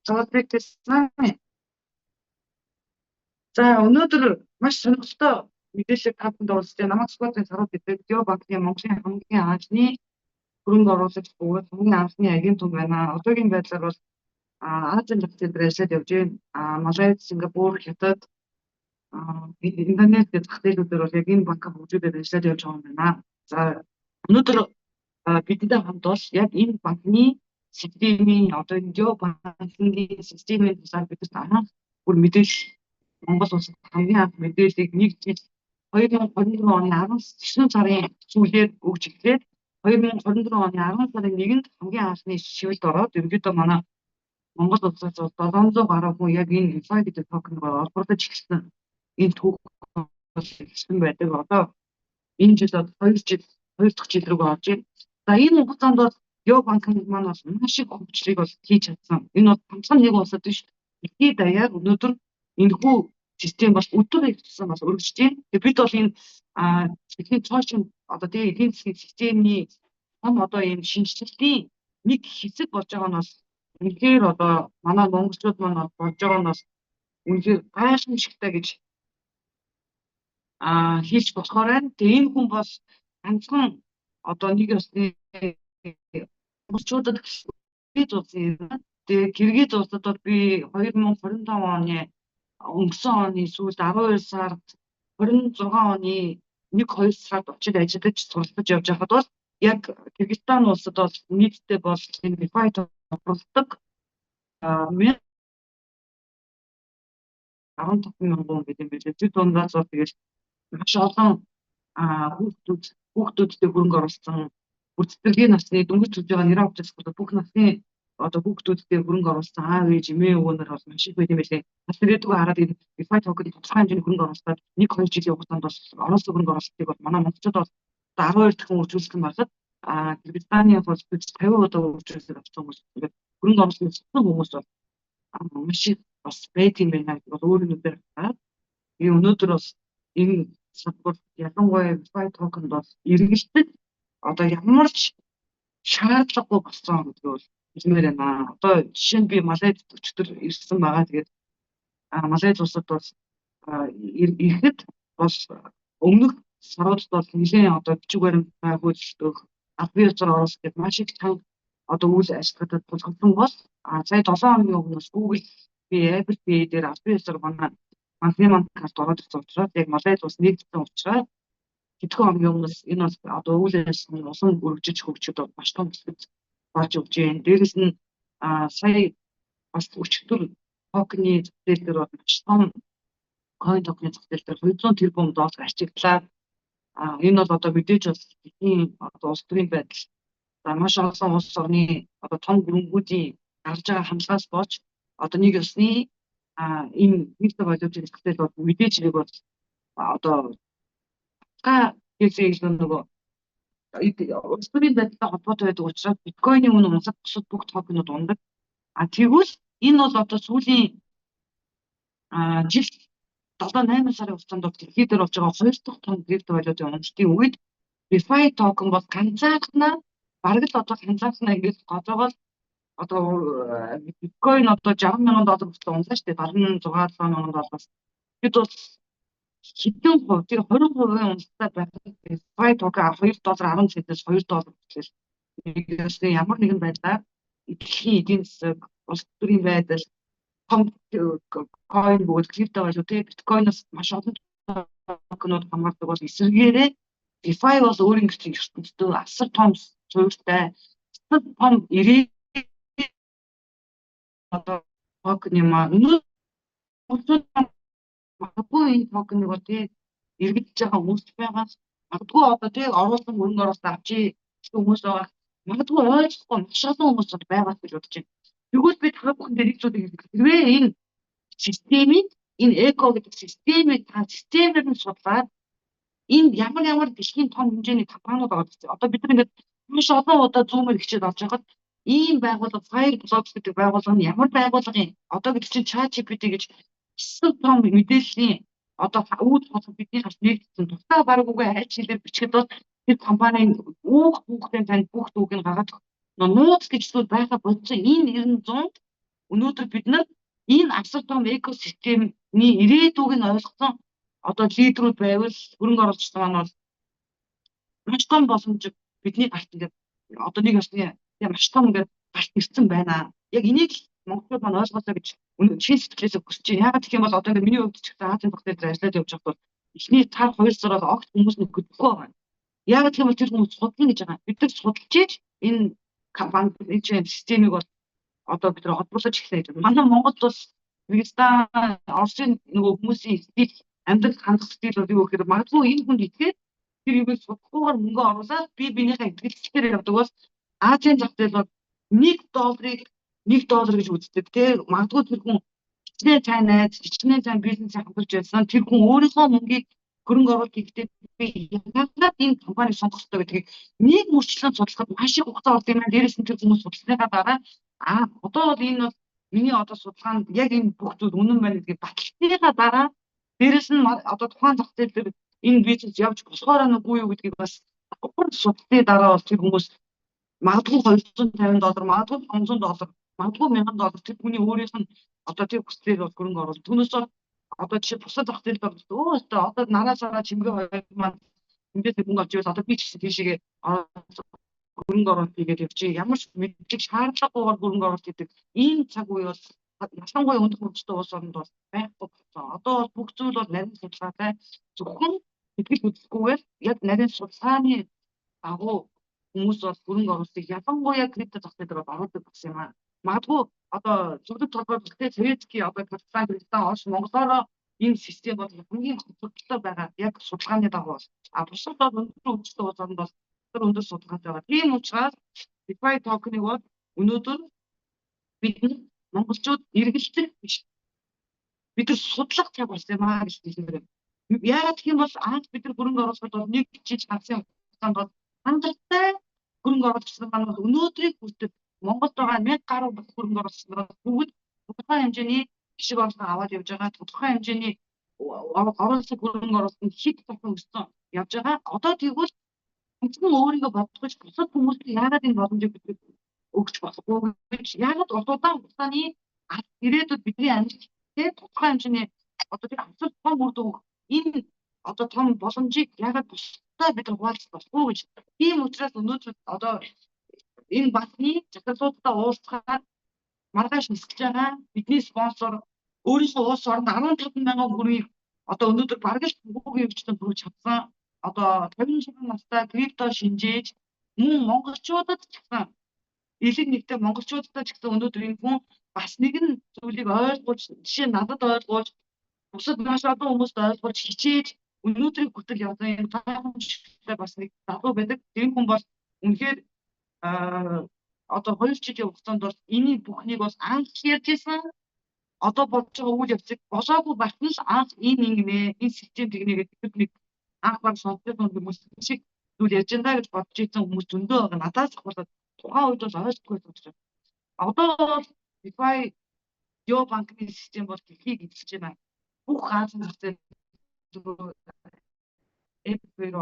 Зоодэгсэн. За өнөөдөр маш сонирхолтой мэдээлэл та бүхэнд олгосон. Намайг Скотын сарууд гэдэг Геобанкны Монголын хамгийн анхны хөрөнгө оруулагч бөгөөд хамгийн анхны агент хүн байна. Одоогийн байдлаар бол Азийн зах зээл дээр ажиллаж явж байна. Малайз, Сингапур, Хятад интернет зах зээлүүдээр бол яг энэ банкын хөгжүүлэлт ажиллаж явж байгаа юм байна. За өнөөдөр бидэнтэй хамт бол яг энэ банкны системийн одоо энэ Геобанкны системийн талаар бидэрт анх бүр мэдээлэл Монгол улсад хамгийн анх мэдээллийг нэг жил 2024 оны 19 сарын сүүлээр өгч эхлээд 2024 оны 10 сарын 1-нд хамгийн анхны шивэлд ороод ерөнхийдөө манай Монгол улсаас 700 гаруй хүн яг энэ DeFi гэдэг токеныг олборлож эхэлсэн. Энэ түүх эхэлсэн байдаг. Одоо энэ жил 2 дахь жил рүү орж байна. За энэ хугацаанд бол Геобанкны маань бас маш их хөгжлийг бол хийж чадсан. Энэ бол ганцхан нэг улсад биш. Дэлхийд даяар өнөөдөр энэхүү систем бас өдөр хийсэн бас өргөжж байна. Тэгээд бид бол энэ дэлхийн цоошин одоо тэгээ эдийн засгийн системний том одоо ийм шинжилгээний нэг хэсэг болж байгаа нь бас үнэхээр одоо манай монголчууд маань болж байгаа нь бас үнэхээр гайхамшигтай гэж хэлж болохоор байна. Тэгээ энэ хүн бол ганцхан одоо нэг ёсны монголчуудад Киргиз улсын ирнэ. Тэгээ Киргиз улсад бол би 2025 оны өнгөрсөн оны сүүлд 12 сард 26 оны 1-2 сард очиж ажиллаж суралцж явж байхад бол яг Кыргызстан улсад бол нийтдээ бол энэ DeFi тохиолдог 15 мянган гэдэг юм билээ. Тэд дундаас бол тэгээд маш олон хүүхдүүдтэй хөрөнгө оруулсан бүртгэргийн насны дөнгөж төрж байгаа нэр авч байгаа бүх насны одоо хүүхдүүдтэй хөрөнгө оруулсан аав ээж эмээ өвгөнөр бол маш их байт юм билээ. Бас тэрийдээ хараад энэ DeFi токен тодорхой хэмжээний хөрөнгө оруулалтад 1-2 жилийн хугацаанд бол оруулсан хөрөнгө оруулалтыг бол манай монголчууд бол 12 дахин үржүүлсэн байхад Кыргызстаны бол 50% үржүүлсэн авсан хүмүүс тэгээд хөрөнгө оруулалтын хүмүүс бол маш их бас байт юм байна гэж бол өөрөөр хэлбэл би өнөөдөр бас энэ салбар ялангуяа DeFi токен бол эргэлтэд одоо ямар ч шаардлагагүй болсон гэдэг бол хэлмээр байна. Одоо жишээ нь би Малайз өчтөр ирсэн байгаа. Тэгээд Малайз улсад бол ирэхэд бол өмнөх саруудад бол нэлээд одоо бичиг баримттай хөлдөх аль бие учраа оруулах гэдэг маш их чанга одоо үйл ажиллагаатай тулгамдсан бол сая 7 хоногийн өмнөөс Google би Apple Pay дээр аль бие учраа банкны карт ороод ирсэн учраас яг Малайз улс нэгдсэн учраас хэдхэн хоногийн өмнөөс энэ бол одоо үйл ажиллагааны улам өргөжиж хөгжиж маш том хэсэг болж өгч байна. Дээрээс нь сая бас өчигдөр токены зах зээл дээр маш том coin токены зах зээл дээр 200 тэрбум доллар арчигдлаа. Энэ бол одоо мэдээж бас дэлхийн одоо улс төрийн байдал маш олон улс орны одоо том хөрөнгүүдийн гарч байгаа хамлаас болж одоо нэг ёсны энэ крипто валютын зах зээл бол мэдээж нэг бол одоо хэлсэн нөгөө улс төрийн байдлаа холбоотой байдаг учраас биткойны үнэ унсах бусад бүх токенууд ундаг. Тэгвэл энэ бол одоо сүүлийн жил 7-8 сарын хугацаанд дэлхийд дээр болж байгаа 2 дахь том крипто валютын уналтын үед DeFi токен бол ганцаархнаа бараг л одоо ганцаархнаа ингэж гоцоогоо одоо биткойн одоо 60 мянган доллар хүртэл унлаа шүү дээ. 76-7 мянган доллараас. Бид бол хэдэн хувь тэр 20% уналттай байхад DeFi токен $2.10-аас $2 гэхэл нэгээс ямар нэгэн байдлаар дэлхийн эдийн засаг, улс төрийн байдал, coin бүгд крипто валют биткойноос маш олон токенууд хамаардаг бол эсвэргээрээ DeFi бол өөрийн гэрчийн ертөнцийн асар том суурьтай том ирээ одоо токен юм магадгүй энэ токеныг бол эргэлдэж байгаа хүмүүс байгаа. Магадгүй одоо оруулсан хөрөнгө оруулалт авчи хүмүүс байгаа. Магадгүй ойлгохгүй маш олон хүмүүс байгаа гэж бодож байна. Тэгвэл би та бүхэнд нэг зүйл хэлэх. Хэрвээ энэ системийг энэ эко гэдэг системийг системээр нь судлаад энэ ямар дэлхийн том хэмжээний компаниуд байгаа гэсэн. Одоо бид нар ингээд маш олон удаа зүүмээр хичээд олж байгаад ийм байгууллага Fireblocks гэдэг байгууллага нь ямар байгууллага юм? Одоо бид чинь ChatGPT гэж эсвэл том мэдээллийн одоо үүд болох бидний харж нэгдсэн тусаа баг үгүй хайч хэлээр бичгээд бол тэр компанийн хүүхдийн танд бүх түүхийг гаргаад нууц гэж зүйл байха бодсон энэ 900 өнөөдөр бид нар энэ асар том экосистемний ирээдүйг нь ойлгосон одоо лидерүүд байвал хөрөнгө оруулагч маань бол маш том боломж бидний гарт ингээд одоо нэг осны маш том ингээд гарт ирсэн байна. Яг энийг монголчууд маань ойлгоосоо гэж шинэ сэтгэлээсээ хүсэж байна. Яагаад гэх юм бол одоо ингээд миний хувьд ч гэсэн Азийн багт дээр ажиллаад явж байхад эхний цаар 2 сараар огт хүмүүс нэг хөдөлгөө байна. Яагаад гэх юм бол тэр хүмүүс судлах гэж байгаа. Бид нар судалж ийж энэ компани системийг бол одоо бид нар одруулж эхлэе гэж. Манай Монголд бас Пакистан, Оросын нөгөө хүмүүсийн стил амьдрал хандах стил бол юу гэхээр магадгүй энэ хүнд итгээд тэр юуг судахгүйгээр мөнгө оруулаад би биенийхээ итгэлцээр явдаг бол Азийн зах зээл бол $1 гэж үздэг. Тэр магадгүй тэр хүн хичнээн сайн найз, хичнээн сайн бизнесээ хамтарч байсан. Тэр хүн өөрийнхөө мөнгийг хөрөнгө оруулалт хийхдээ би яагаад энэ компаниг сонгох ёстой гэдгийг нэг мөрчлөн судлахад маш их хугацаа болд юм аа. Дээрээс нь тэр хүмүүс судалсныхаа дараа одоо бол энэ бол миний одоо судалгаанд яг энэ бүх зүйл үнэн байна гэдгийг баталсныхаа дараа дээрээс нь одоо тухайн зах зээл дээр энэ бизнес явж болохоор нүгүй юу гэдгийг бас судлалын дараа бол тэр хүмүүс магадгүй $250, магадгүй $500, магадгүй $1000 тэр хүний өөрийнх нь одоо тэр хүслээр бол хөрөнгө оруулалт. Түүнээс одоо жишээ бусад зах зээл бол одоо нараасаа чимгээ хоёр маань эндээс мөнгө авч ивэл одоо би ч гэсэн тийшээ хөрөнгө оруулалт хийгээд явчих. Ямар ч мэдлэг шаардлагагүйгээр хөрөнгө оруулалт хийдэг ийм цаг үе бол ялангуяа өндөр хөгжсөн улс орнд бол байхгүй болсон. Одоо бол бүх зүйл бол нарийн судалгаатай зөвхөн сэтгэл хөдлөлгүйгээр яг нарийн судалгааны дагуу хүмүүс бол хөрөнгө оруулалтыг ялангуяа крипто зах зээл дээр оруулдаг гэсэн юм аа. Магадгүй одоо зөвлөлт толгойд Советский одоо Казахстан, Орос, Монголоор энэ систем бол хамгийн хурдтай байгаа яг судалгааны дагуу. Бусад бол өндөр хөгжсөн улс орнд бол өндөр судалгаатай байгаа. Тийм учраас DeFi токен-ыг бол өнөөдөр бид монголчууд эргэлзэх биш. Бид нар судлах цаг болсон юм аа гэж хэлмээр байна. Яагаад гэх юм бол анх бид нар хөрөнгө оруулахад бол нэг жиж ганцхан хугацаанд бол хангалттай хөрөнгө оруулагчид маань бол өнөөдрийг хүртэл Монголд байгаа 1000 гаруй хөрөнгө оруулагчид бүгд тодорхой хэмжээний гişиг орлого аваад явж байгаа. Тодорхой хэмжээний оруулах хөрөнгө оруулалтанд хэд дахин өссөн явж байгаа. Одоо тэгвэл хүн өөрийгөө бодгож бусад хүмүүст яагаад энэ боломжийг бид өгч болохгүй гэж яагаад удаан хугацааны ирээдүйд бидний амьдрал тодорхой хэмжээний одоо тэр асар том үр дүн энэ одоо том боломжийг яагаад бусдаа бид хуваалцах болохгүй гэж. Тийм учраас өнөөдөр одоо энэ банкны захирлуудтай уулзахаар маргааш нисэж байгаа бидний спонсор өөрийнхөө улс оронд 15,000 хүнийг одоо өнөөдөр бараг л бүгд хөгжсөн төрж чадсан. Одоо 56 настай крипто шинжээж мөн монголчуудад ч гэсэн элэг нэгтэй монголчуудтай ч гэсэн өнөөдөр энэ хүн бас нэгэн зүйлийг ойлгуулж жишээ надад ойлгуулж бусад маш олон хүмүүст ойлгуулж хичээж өнөөдрийг хүртэл явсан юм гайхамшигтай бас нэг залуу байдаг. Тэр хүн бол үнэхээр одоо 2 жилийн хугацаанд бол энийг бүхнийг бол анх ярьж байсан. Одоо болж байгаа үйл явцыг болоогүй байх нь анх энэ систем тэгнэ гэдэг нэг анх баг сонссон хүмүүс шиг зүйл ярьж байгаа гэж бодож ирсэн хүмүүс зөндөө байгаа. Надаас их болоод тухайн үед бол ойлгохгүй байсан. Одоо бол DeFi банкны систем бол дэлхийг эзэлж байна. Бүх Азийн зах зээл эпикээр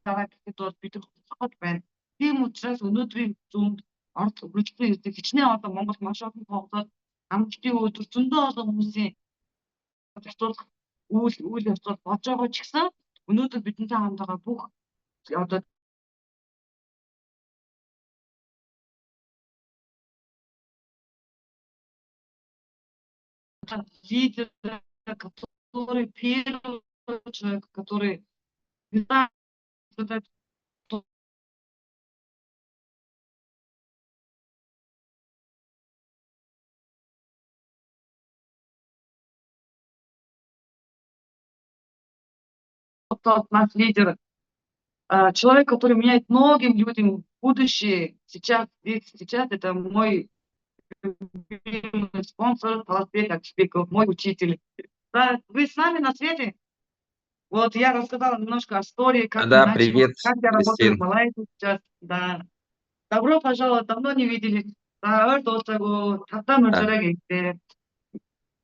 дараа гэхэд бол бид хот байна. Тийм учраас өнөөдрийн зүүнд орд хөгжлийн эзэг хичнээн одоо Монгол маш олон тоглоод амжилтын өдөр зөндөө олон хүмүүсийн зохицуулах үйл явцад болж байгаа ч гэсэн өнөөдөр бидэнтэй хамт байгаа бүх одоо лидер, который первый человек, который наш лидер, человек, который меняет многим людям будущее. Сейчас это мой спонсор, Таласбек Акишбеков, мой учитель. Да, вы с нами на свете? Вот я рассказала немножко о истории, как Да, я привет, работаю в Кристин. Малайзии сейчас. Да. Добро пожаловать, давно не виделись. Да, Татам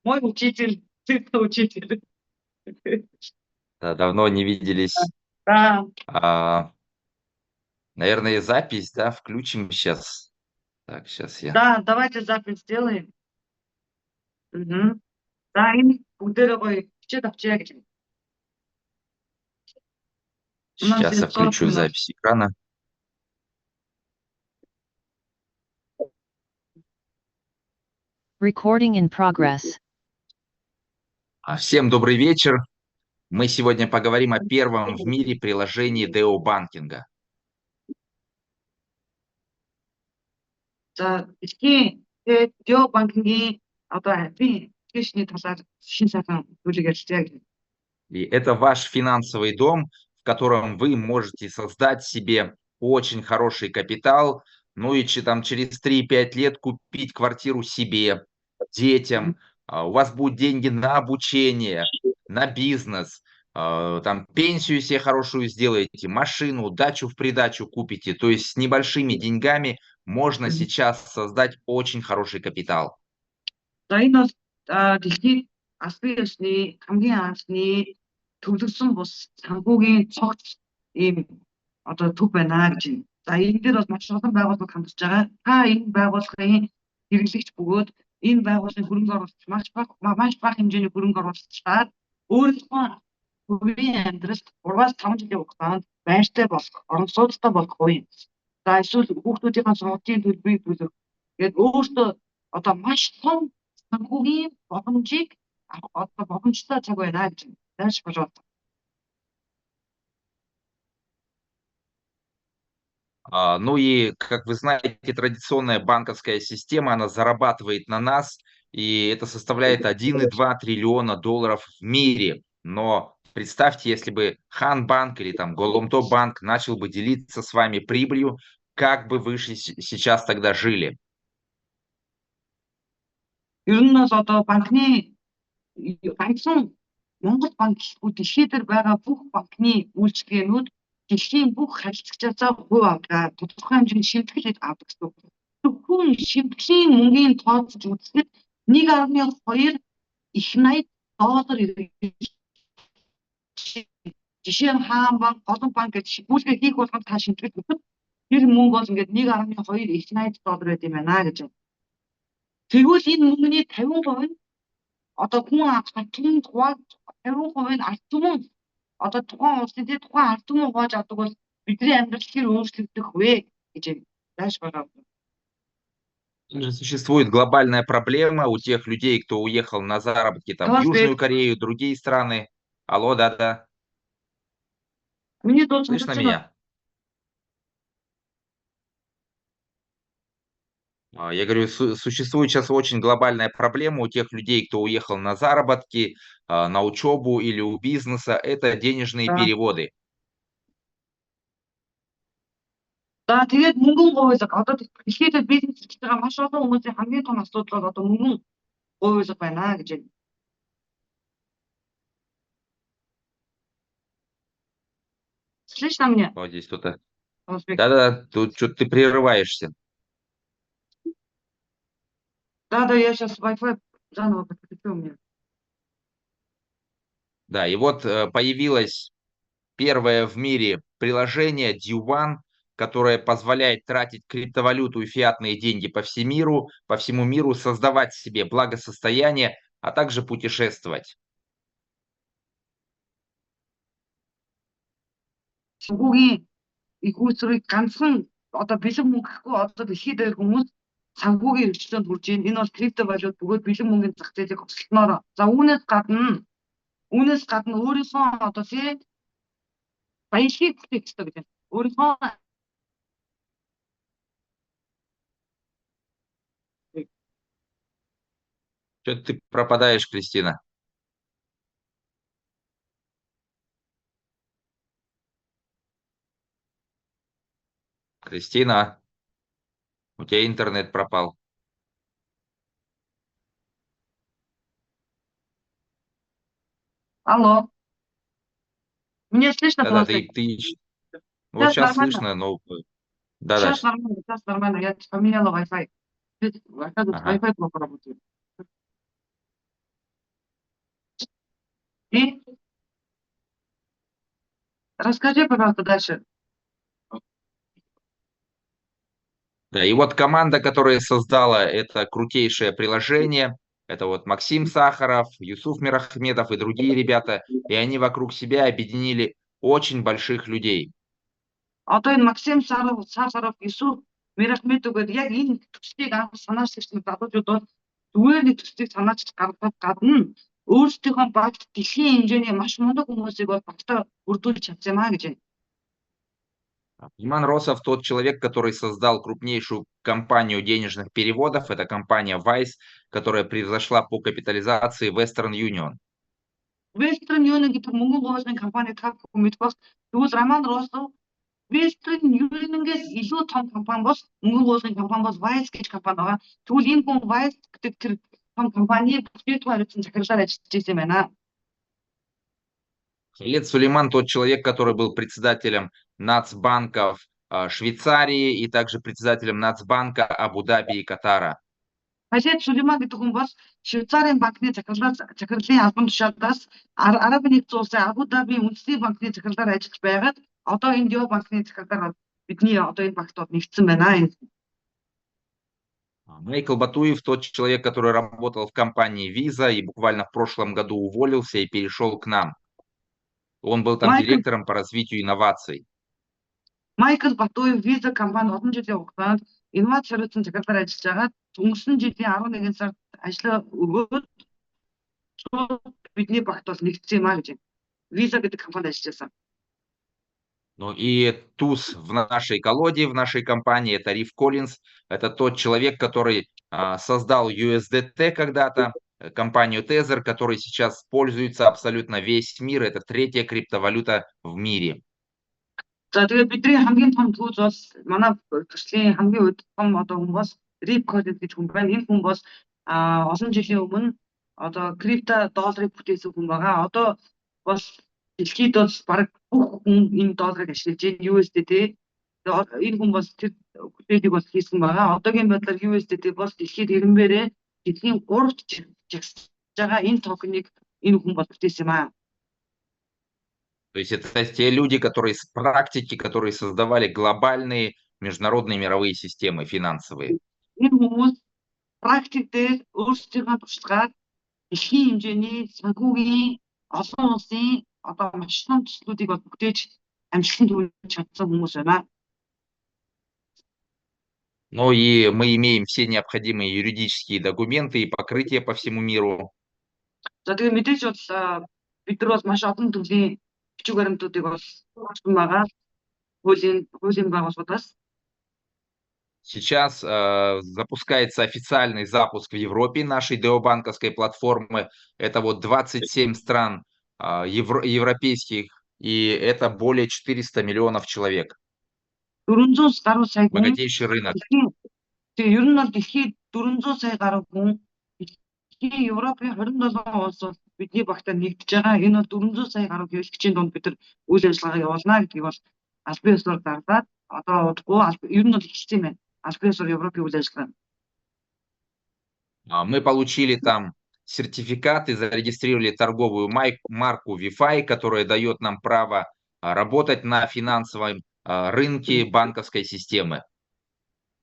мой учитель, ты кто учитель? Да, давно не виделись. Да. Наверное, запись, да, включим сейчас. Так, сейчас я... Да, давайте запись сделаем. Мгм. За энэ бүгдээрээ гоё хичээд авчия гэж. У нас Сейчас я есть 40 включу минут. запись экрана. Recording in progress. Всем добрый вечер. Мы сегодня поговорим о первом в мире приложении деобанкинга. За дэлхийн Дио банкингийн одоо апийн аппликейшны талаар шин сайхан зүйлийг ярьцгаая гэж. И это ваш финансовый дом, в котором вы можете создать себе очень хороший капитал, ну и там через 3-5 лет купить квартиру себе, детям. У вас будут деньги на обучение, на бизнес, там пенсию себе хорошую сделаете, машину, дачу в придачу купите. То есть с небольшими деньгами можно сейчас создать очень хороший капитал. За энэ бол дэлхийн албан ёсны хамгийн анхны төвлөрсөн бус санхүүгийн цогц ийм одоо төв байна гэж юм. За энэ дээр бол маш олон байгууллагууд хамтарч байгаа. Та энэ байгууллагын хэрэглэгч бөгөөд энэ байгууллагын хөрөнгө оруулалт маш бага хэмжээний хөрөнгө оруулалтаар өөрийнхөө хувийн амьдралд 3-5 жилийн хугацаанд байртай болох, орон сууцтай болох үе. За эсвэл хүүхдүүдийн сургуулийн төлбөрийг төлөх. Тэгээд өөртөө одоо маш том санхүүгийн боломжийг одоо боломжтой цаг байна гэж дайрч болж байна. Ну и, как вы знаете, традиционная банковская система, она зарабатывает на нас, и это составляет 1,2 триллиона долларов в мире. Но представьте, если бы Ханбанк или там Голомтоп-банк начал бы делиться с вами прибылью, как бы вы сейчас тогда жили? Ер нь бол одоо банкны банксан Монгол банк гэхгүй дэлхийд дээр байгаа бүх банкны үйлчилгээнүүд дэлхийн бүх харилцагчаас хувь авдаг, тодорхой хэмжээний шимтгэл авдаг гэсэн. Зөвхөн шимтгэлийн мөнгөний тооцож үзэхэд 1,2 их 80 доллар ирэх. Жишээ нь Хаан банк, Голомт банк гэж үйлчлэг хийх болгонд та шимтгэл өгөхөд тэр мөнгө бол ингээд 1,2 их 80 доллар байт юм байна гэж. Тэгвэл энэ мөнгөний 50% нь одоо хүн хатмын тухайд 50% нь ард түмэн одоо тухайн улсын тухайн ард түмэн хувааж авдаг бол бидний амьдрал хэр өөрчлөгдөх вэ гэж дайж байгаа. Существует глобальная проблема у тех людей, кто уехал на заработки там, в Южную Корею, другие страны. Алло, да-да. Слышно меня? Я говорю, существует сейчас очень глобальная проблема у тех людей, кто уехал на заработки, на учебу или у бизнеса. Это денежные переводы. За тэгээд мөнгөн гуйлга одоо дэлхийд бизнес хийж байгаа маш олон хүмүүсийн хамгийн том асуудал бол одоо мөнгөн гуйлга байна гэж байна. Слышно меня? Вот здесь кто-то. Да-да, тут что-то ты прерываешься. Да, я сейчас Wi-Fi заново подключу у меня. Да, и вот появилось первое в мире приложение D1, которое позволяет тратить криптовалюту и фиатные деньги по всему миру, создавать себе благосостояние, а также путешествовать. Санхүүгийн их үүсвэрийг ганцхан одоо бэлэн мөнгө гэхгүй одоо дэлхийд дээр хүмүүс санхүүгийн хөгжлөнд хүрж байна. Энэ бол криптовалют бөгөөд бэлэн мөнгөний зах зээлийг хөсөлтноор. За үүнээс гадна өөрийнхөө одоо тийм баялагийг бүтээх хэрэгтэй гэж байна. Өөрийнхөө Что-то ты пропадаешь, Кристина. Кристина, у тебя интернет пропал. Алло. Меня слышно? Да-да, ты... Вот сейчас слышно, но... Да-да. Сейчас нормально. Я поменяла Wi-Fi. Wi-Fi плохо работает. И расскажи, пожалуйста, дальше. Да, и вот команда, которая создала это крутейшее приложение, это вот Максим Сахаров, Юсуф Мирахмедов и другие ребята, и они вокруг себя объединили очень больших людей. Одоо энэ Максим Сахаров, Юсуф Мирахмедов гэдэг яг энэ төслийг анх санаачлагч нар залуучууд бол зүгээр нэг төслийг санаачж гаргахад гадна өөрсдийнхөө багт дэлхийн хэмжээний маш мундаг хүмүүсийг бол багтаа бүрдүүлж чадсан юм а гэж байна. Иман Росов тот человек, который создал крупнейшую компанию денежных переводов, это компания Wise, которая превзошла по капитализации Western Union. Western Union гэдэг мөнгөн гуйсны компани та бүхэн мэдбос тэгвэл Роман Росов Western Union-гээс илүү том компани бол мөнгөн гуйсны компани бол Wise гэж компани байгаа. Тэгвэл энэ хүн Wise гэдэг тэр том компани бүтээгдэхүүн хариуцсан захирлаар ажиллаж байсан юм байна. Халед Сулейман тот человек, который был председателем Нацбанков Швейцарии и также председателем Нацбанка Абу-Даби и Катара. Халед Сулейман гэдэг хүн бол Швейцарын банкны захирлын албан тушаалаас Арабын нэгдсэн улсын Абу-Дабийн үндэсний банкны захирлаар ажиллаж байгаад одоо Индио банкны захирлаар бидний одоо энэ банкт нэгдсэн байна. Майкл Батуев тот человек, который работал в компании Visa и буквально в прошлом году уволился и перешел к нам. Он был там директором по развитию инноваций. Майкл Батуев Visa компани олон жилийн хугацаанд инновац хариуцсан захирлаар ажиллаж байгаа. Өнгөрсөн жилийн 11 сард ажлаа өгөөд бидний багт бол нэгдсэн юм а гэж байна. Visa гэдэг компанид ажиллаж байсан. Ну и туз в нашей колоде, в нашей компании, это Риф Коллинз. Это тот человек, который создал USDT когда-то, компанию Tether, которой сейчас пользуется абсолютно весь мир. Это третья криптовалюта в мире. За тэгээд бидний хамгийн том түүж бол манай төслийн хамгийн үед том одоо хүн бол Rip Collins гэж хүн байна. Энэ хүн бол олон жилийн өмнө одоо крипто долларыг бүтээсэн хүн байгаа. Одоо бол дэлхийд бол баг бүх хүн энэ долларыг ашиглаж байна. USDT. Энэ хүн бол тэр бүтээлийг бол хийсэн байгаа. Одоогийн байдлаар USDT бол дэлхийд ирэмбэрээ дэлхийн 3-т жагсаж байгаа энэ токеныг энэ хүн бол бүтээсэн юм аа. То есть это те люди, которые с практики, которые создавали глобальные международные мировые системы финансовые. Энэ хүмүүс практик дээр өөрсдийнхөө туршлагаар дэлхийн хэмжээний санхүүгийн олон улсын одоо маш том төслүүдийг бол бүтээж амжилтанд хүргэж чадсан хүмүүс байна. Ну и мы имеем все необходимые юридические документы и покрытие по всему миру. За тэгээд мэдээж бол бид нар бол маш олон төрлийн бичиг баримтуудыг бол авсан байгаа. Хуулийн байгууллагаас. Сейчас запускается официальный запуск в Европе нашей деобанковской платформы. Это вот 27 стран европейских, и это более 400 миллионов человек. 400 гаруй сая хүн. Богатейший рынок. Тэгээ ер нь бол дэлхийд 400 сая гаруй хүн дэлхийн Европын 27 улс бол бидний багтаа нэгдэж байгаа. Энэ бол 400 сая гаруй хэрэглэгчийн дунд бид нар үйл ажиллагаа явуулна гэдгийг бол албан ёсоор дарлаад одоо удахгүй ер нь бол ихсэн юм байна. Албан ёсоор Европын үйл ажиллагаа. Мы получили там сертификат и зарегистрировали торговую марку VeFi, которая дает нам право работать на финансовом рынке банковской системы.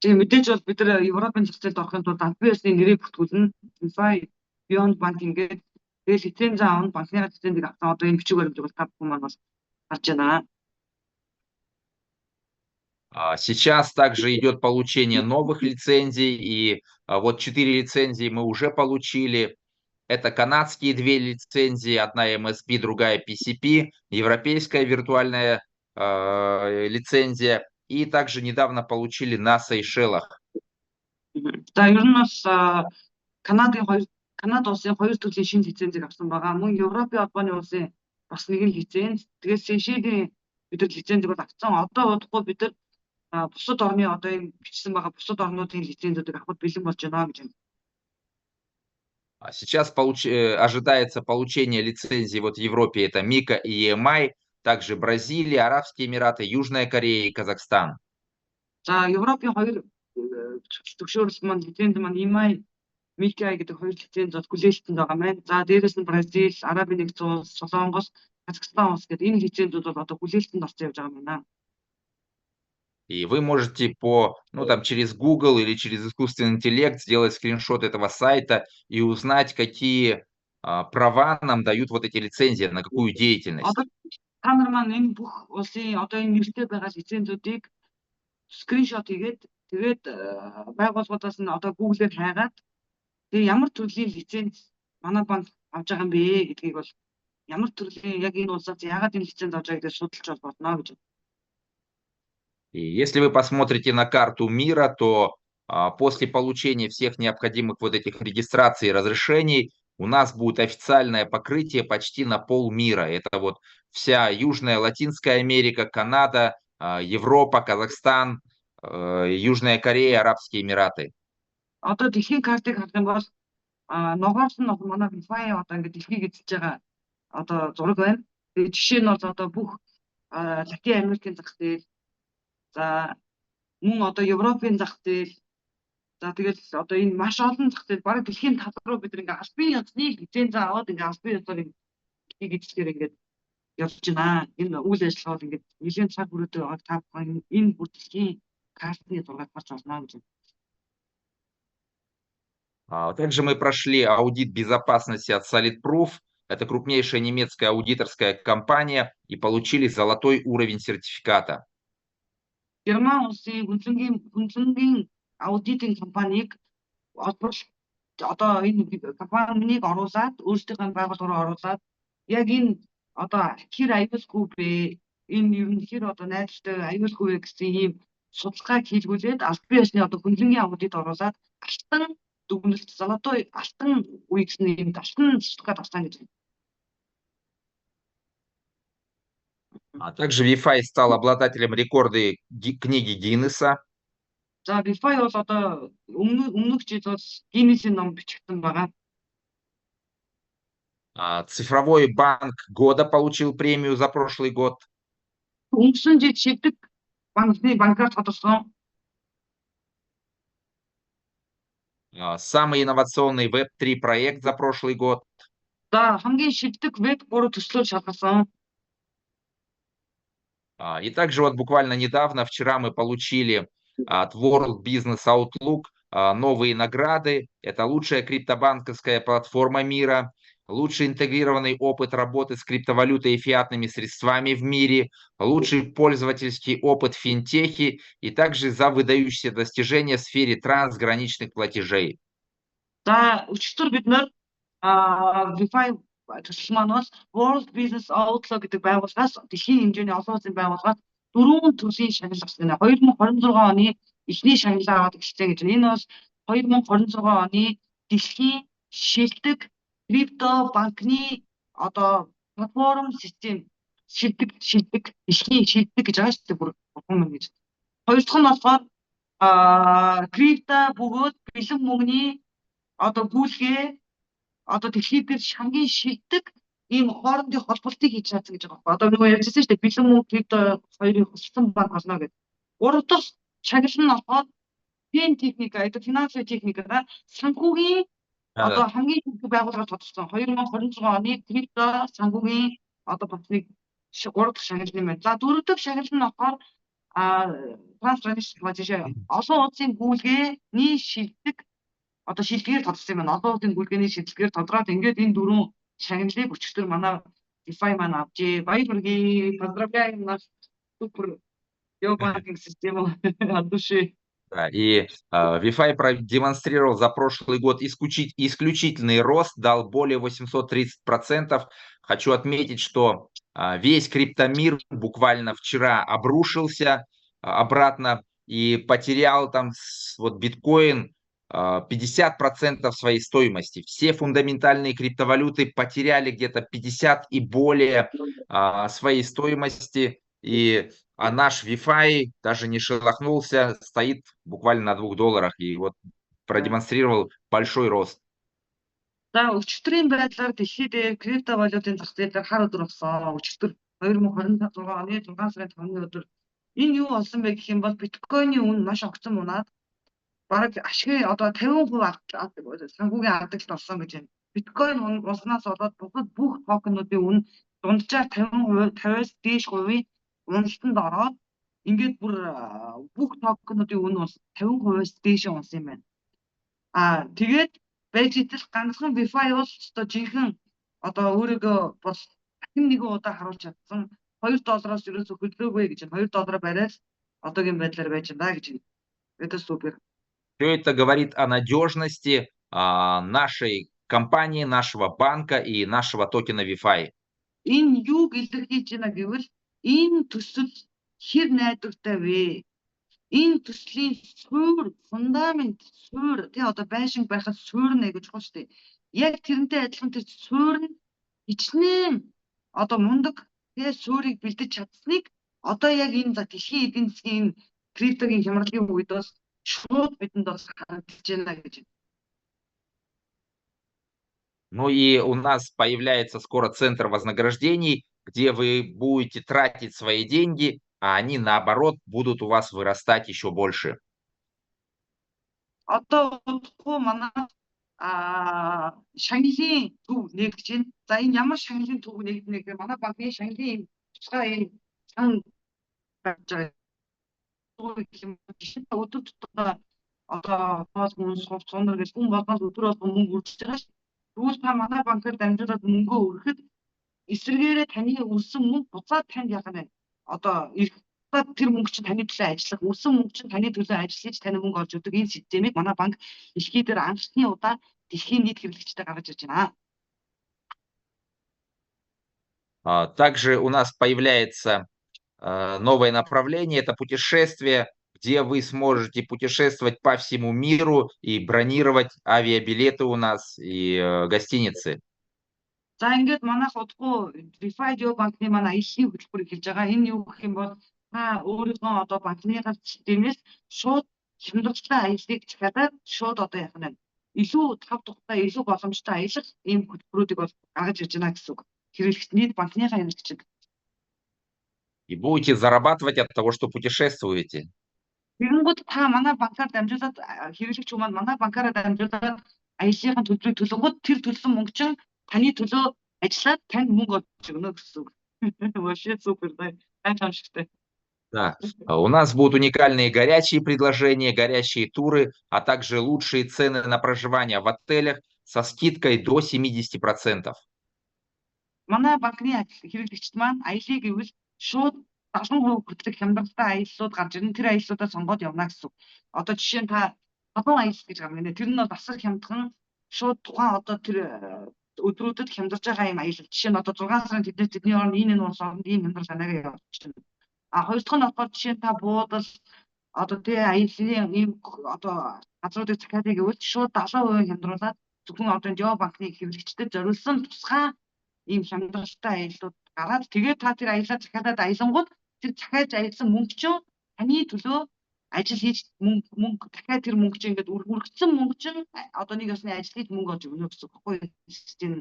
Тийм мэдээж бол бид нар Европын зах зээлд орохын тулд албан ёсны нэрийг бүртгүүлнэ. VeFi Beyond Banking гэдэг тэгэл лиценз аавн банкны лицензийг авсан одоо энэ бичиг баримтыг бол та бүхэн маань бол харж байна. Сейчас также идет получение новых лицензий, и вот 4 лицензии мы уже получили. Это канадские 2 лицензии, одна MSB, другая PCP, европейская виртуальная лицензия, и также недавно получили на Сейшелах. За ер нь бас Канада улсын 2 төрлийн шинэ лицензийг авсан байгаа. Мөн Европын албаны улсын бас нэгэн лиценз. Тэгээд Сейшелийн бид нар лицензийг бол авсан. Одоо удахгүй бид нар бусад орны одоо энэ бичсэн байгаа бусад орнуудын лицензүүдийг авахд бэлэн болж байна гэж байна. Сейчас ожидается получение лицензий вот в Европе. Это Мика и EMI, также Бразилия, Арабские Эмираты, Южная Корея и Казахстан. За Европын 2 төгшөөрөл маань лиценз маань EMI, Mika гэдэг 2 лиценз бол хүлээлтэнд байгаа маань. За дээрэс нь Бразил, Арабын нэгдсэн улс, Солонгос, Казахстан улс гэдэг энэ лицензүүд бол одоо хүлээлтэнд орсон явж байгаа юм байна. И вы можете через Google или через искусственный интеллект сделать скриншот этого сайта и узнать, какие права нам дают вот эти лицензии, на какую деятельность. Одоо та нар маань энэ бүх улсын одоо энэ нэртэй байгаа лицензүүдийг скриншот хийгээд тэгээд байгууллагуудаас нь одоо Google-ээр хайгаад тэгээ ямар төрлийн лиценз манай банк авч байгаа юм бэ гэдгийг бол ямар төрлийн яг энэ улсаас яагаад энэ лиценз авч байгаа гэдгийг судалж болно гэж. И если вы посмотрите на карту мира, то после получения всех необходимых вот этих регистраций и разрешений у нас будет официальное покрытие почти на полмира. Это вот вся Южная Латинская Америка, Канада, Европа, Казахстан, Южная Корея, Арабские Эмираты. Одоо дэлхийн картыг харах юм бол ногоос нь манай Wi-Fi одоо ингээд дэлхийг эзэлж байгаа одоо зураг байна. Тэгээ жишээ нь бол одоо бүх Латин Америкийн зах зээл, за мөн одоо Европын зах зээл, за тэгэл одоо энэ маш олон зах зээл бараг дэлхийн тал руу бид ингээд албан ёсны лиценз аваад ингээд албан ёсоор дэлхийг эзлэхээр ингээд явж байна. Энэ үйл ажиллагаа бол ингээд нэлээд цаг хүрээтэй байгааг та бүхэн энэ бүр дэлхийн картны зургаар харж байна гэж. Также мы прошли аудит безопасности от Solidproof. Это крупнейшая немецкая аудиторская компания и получили золотой уровень сертификата. Герман улсын хүндлэнгийн аудитын компанийг одоо энэ компанийг оруулаад өөрсдийнхөө байгууллагаараа оруулаад яг энэ одоо хэр аюулгүй бэ, энэ ер нь хэр одоо найдвартай аюулгүй вэ гэсэн ийм судалгааг хийлгүүлээд албан ёсны одоо хүндлэнгийн аудит оруулаад алтан дүгнэлт золотой алтан үе гэсэн ийм алтан судалгаа тавьсан гэж. Также Wi-Fi стал обладателем рекорда книги Гиннесса. За Wi-Fi бол одоо өмнөх жил бол Гиннесийн ном бичигдсэн байгаа. Цифровой банк года получил премию за прошлый год. Өнгөрсөн жил шилдэг банкар тодорсон. Самый инновационный Web3 проект за прошлый год. За хамгийн шилдэг Web3 төслөөр шалгасан. И также вот буквально недавно, вчера мы получили от World Business Outlook новые награды. Это лучшая криптобанковская платформа мира, лучший интегрированный опыт работы с криптовалютой и фиатными средствами в мире, лучший пользовательский опыт в финтехе и также за выдающиеся достижения в сфере трансграничных платежей. За өчигдөр бид нэр Wi-Fi төсөл маань бол World Business Outlook гэдэг байгууллагаас дэлхийн хэмжээний олон улсын байгууллагаас 4 төрлийн шагнал авсан. 2026 оны эхний шагналаа аваад эхэлсэн гэж. Энэ бол 2026 оны дэлхийн шилдэг крипто банкны одоо платформ систем шилдэг дэлхийн шилдэг гэж байгаа шүү дээ бүр юм гэж. Хоёр дахь нь болохоор крипто бөгөөд бэлэн мөнгөний одоо гүйлгээ одоо дэлхийд дээр хамгийн шилдэг ийм хоорондын холболтыг хийж чадсан гэж байгаа. Одоо нөгөө ярьжсэн шүү дээ бэлэн мөнгө крипто хоёрын хөсөлтөн банк болно гэдэг. Гурав дахь шагнал нь болохоор финтехника, это финансовая техника, санхүүгийн одоо хамгийн шилдэг байгууллагаар тодорхойлсон 2026 оны крипто санхүүгийн одоо банкны 3 дахь шагнал юм байна. За 4 дахь шагнал нь болохоор трансграничных платежей олон улсын гүйлгээний шилдэг одоо шилдгээр тодорхойлсон юм байна. Олон улсын гүйлгээний шилдгээр тодорхойлоод ингээд энэ 4 шагналыг өчигдөр манай Wi-Fi маань авчээ. Баяр хүргэе. Поздравляем наш супер банкинг систему от души. И Wi-Fi продемонстрировал за прошлый год исключительный рост, дал более 830%. Хочу отметить, что весь криптомир буквально вчера обрушился обратно и потерял там вот биткоин 50% своей стоимости. Все фундаментальные криптовалюты потеряли где-то 50 и более своей стоимости. А наш Wi-Fi даже не шелохнулся, стоит буквально на $2 и вот продемонстрировал большой рост. За өчигдрийн байдлаар дэлхийд криптовалютын зах зээл дээр хар өдөр болсон. Өчигдөр 2026 оны 6 сарын 5-ны өдөр энэ юу болсон бэ гэх юм бол биткойны үн маш огцон унаад бараг ашигын одоо 50% санхүүгийн аргачлалт болсон гэж байна. Биткойн уснаас болоод бусад бүх токенуудын үн дунджаар 50%-аас дээш хувийн уналтанд ороод ингээд бүр бүх токенуудын үн бол 50%-аас дээш унсан юм байна. Тэгээд байж идэл ганцхан VeFi бол одоо жинхэнэ одоо өөрийгөө бол дахин нэгэн удаа харуулж чадсан $2-оос ерөөсө хөдлөөгүй гэж $2 бариад одоогийн байдлаар байж байна гэж. Это супер. Все это говорит о надежности нашей компании, нашего банка и нашего токена VeFi. Энэ юуг илэрхийлж байна гэвэл энэ төсөл хэр найдвартай вэ? Энэ төслийн суурь, фундамент, суурь тий одоо байшинг байхад суурь нэ гэж байна шүү дээ. Яг тэрнтэй адилхан тэр суурь нь хичнээн одоо мундаг тий суурийг бэлдэж чадсныг одоо яг энэ дэлхийн эдийн засгийн криптогийн хямралын үед бас шууд бидэнд бас харагдаж байна гэж. Ну и у нас появляется скоро центр вознаграждений, где вы будете тратить свои деньги, а они, наоборот, будут у вас вырастать еще больше. Одоо удахгүй манай шагналын төв нэгдэж байна. За энэ ямар шагналын төв нэгдэнэ гэхээр манай банкны шагналын тусгай энэ сан байж байгаа. Өдөр тутмаа одоо хүмүүс хувцсонор гэж хүн болгоно өдөр болгон мөнгө үржиж байгаа шүү. Тэгвэл та манай банкар дамжуулаад мөнгөө өргөхөд эсвэргээрээ таны өрсөн мөнгө буцаад танд яах вэ? Одоо тэр мөнгө чинь таны төлөө ажиллах, өрсөн мөнгө чинь таны төлөө ажиллаж таны мөнгө олж өгдөг энэ системийг манай банк дэлхий дээр анхны удаа дэлхийн нийт хэрэглэгчтэй гаргаж ирж байна. Также у нас появляется новое направление, это путешествие, где вы сможете путешествовать по всему миру и бронировать авиабилеты у нас и гостиницы. За ингээд манайх удахгүй DeFi банкны манай аяллаа хөтөлбөрийг хэлж байгаа. Энэ юу гэх юм бол та өөрийнхөө одоо банкныхаа системээс шууд хямдруулалттай аяллыг захиалаад шууд одоо яах нь илүү тав тухтай илүү боломжтой аялах ийм хөтөлбөрүүдийг бол гаргаж ирж байна гэсэн үг. Хэрэглэгч нийт банкныхаа хэрэглэгчид. И будете зарабатывать от того, что путешествуете. Тэгэнгүүт та манай банкаар дамжуулаад хэрэглэгч хүмүүс манай банкаараа дамжуулаад аяллахын төлбөрийг төлөнгөт тэр төлсөн мөнгө чинь таны төлөө ажиллаад танд мөнгө олж өгнө гэсэн үг. Вообще супер, да. Да, у нас будут уникальные горячие предложения, горячие туры, а также лучшие цены на проживание в отелях со скидкой до 70%. Манай банкны хэрэглэгчид маань аяллыг гэвэл шууд 70% хүртэлх хямдруулалттай аяллууд гарч ирнэ. Тэр аяллуудаа сонгоод явна гэсэн үг. Одоо жишээ нь та халуун аялал гэж гарна. Тэр нь бол асар хямдхан шууд тухайн одоо тэр өдрүүдэд хямдарч байгаа юм аялал. Жишээ нь одоо 6 сарын тэдний орнд энэ улс орнд ийм хямдрал санаагаа явуулчихна. Хоёр дахь нь болохоор жишээ нь та буудал одоо тий аяллаа ийм одоо газруудыг захиалъя гэвэл шууд 70% хямдруулаад зөвхөн одоо Жоо банкны хэрэглэгчдэд зориулсан тусгай ийм хямдралтай аяллууд гараад тэгээд та тэр аяллаа захиалаад аялангууд тэр захиаж аялсан мөнгө чинь таны төлөө ажил хийж мөнгө дахиад тэр мөнгө чинь ингээд үргэлжлэн мөнгө чинь одоо нэг ёсны ажил хийж мөнгө олж өгнө гэсэн үг байхгүй систем.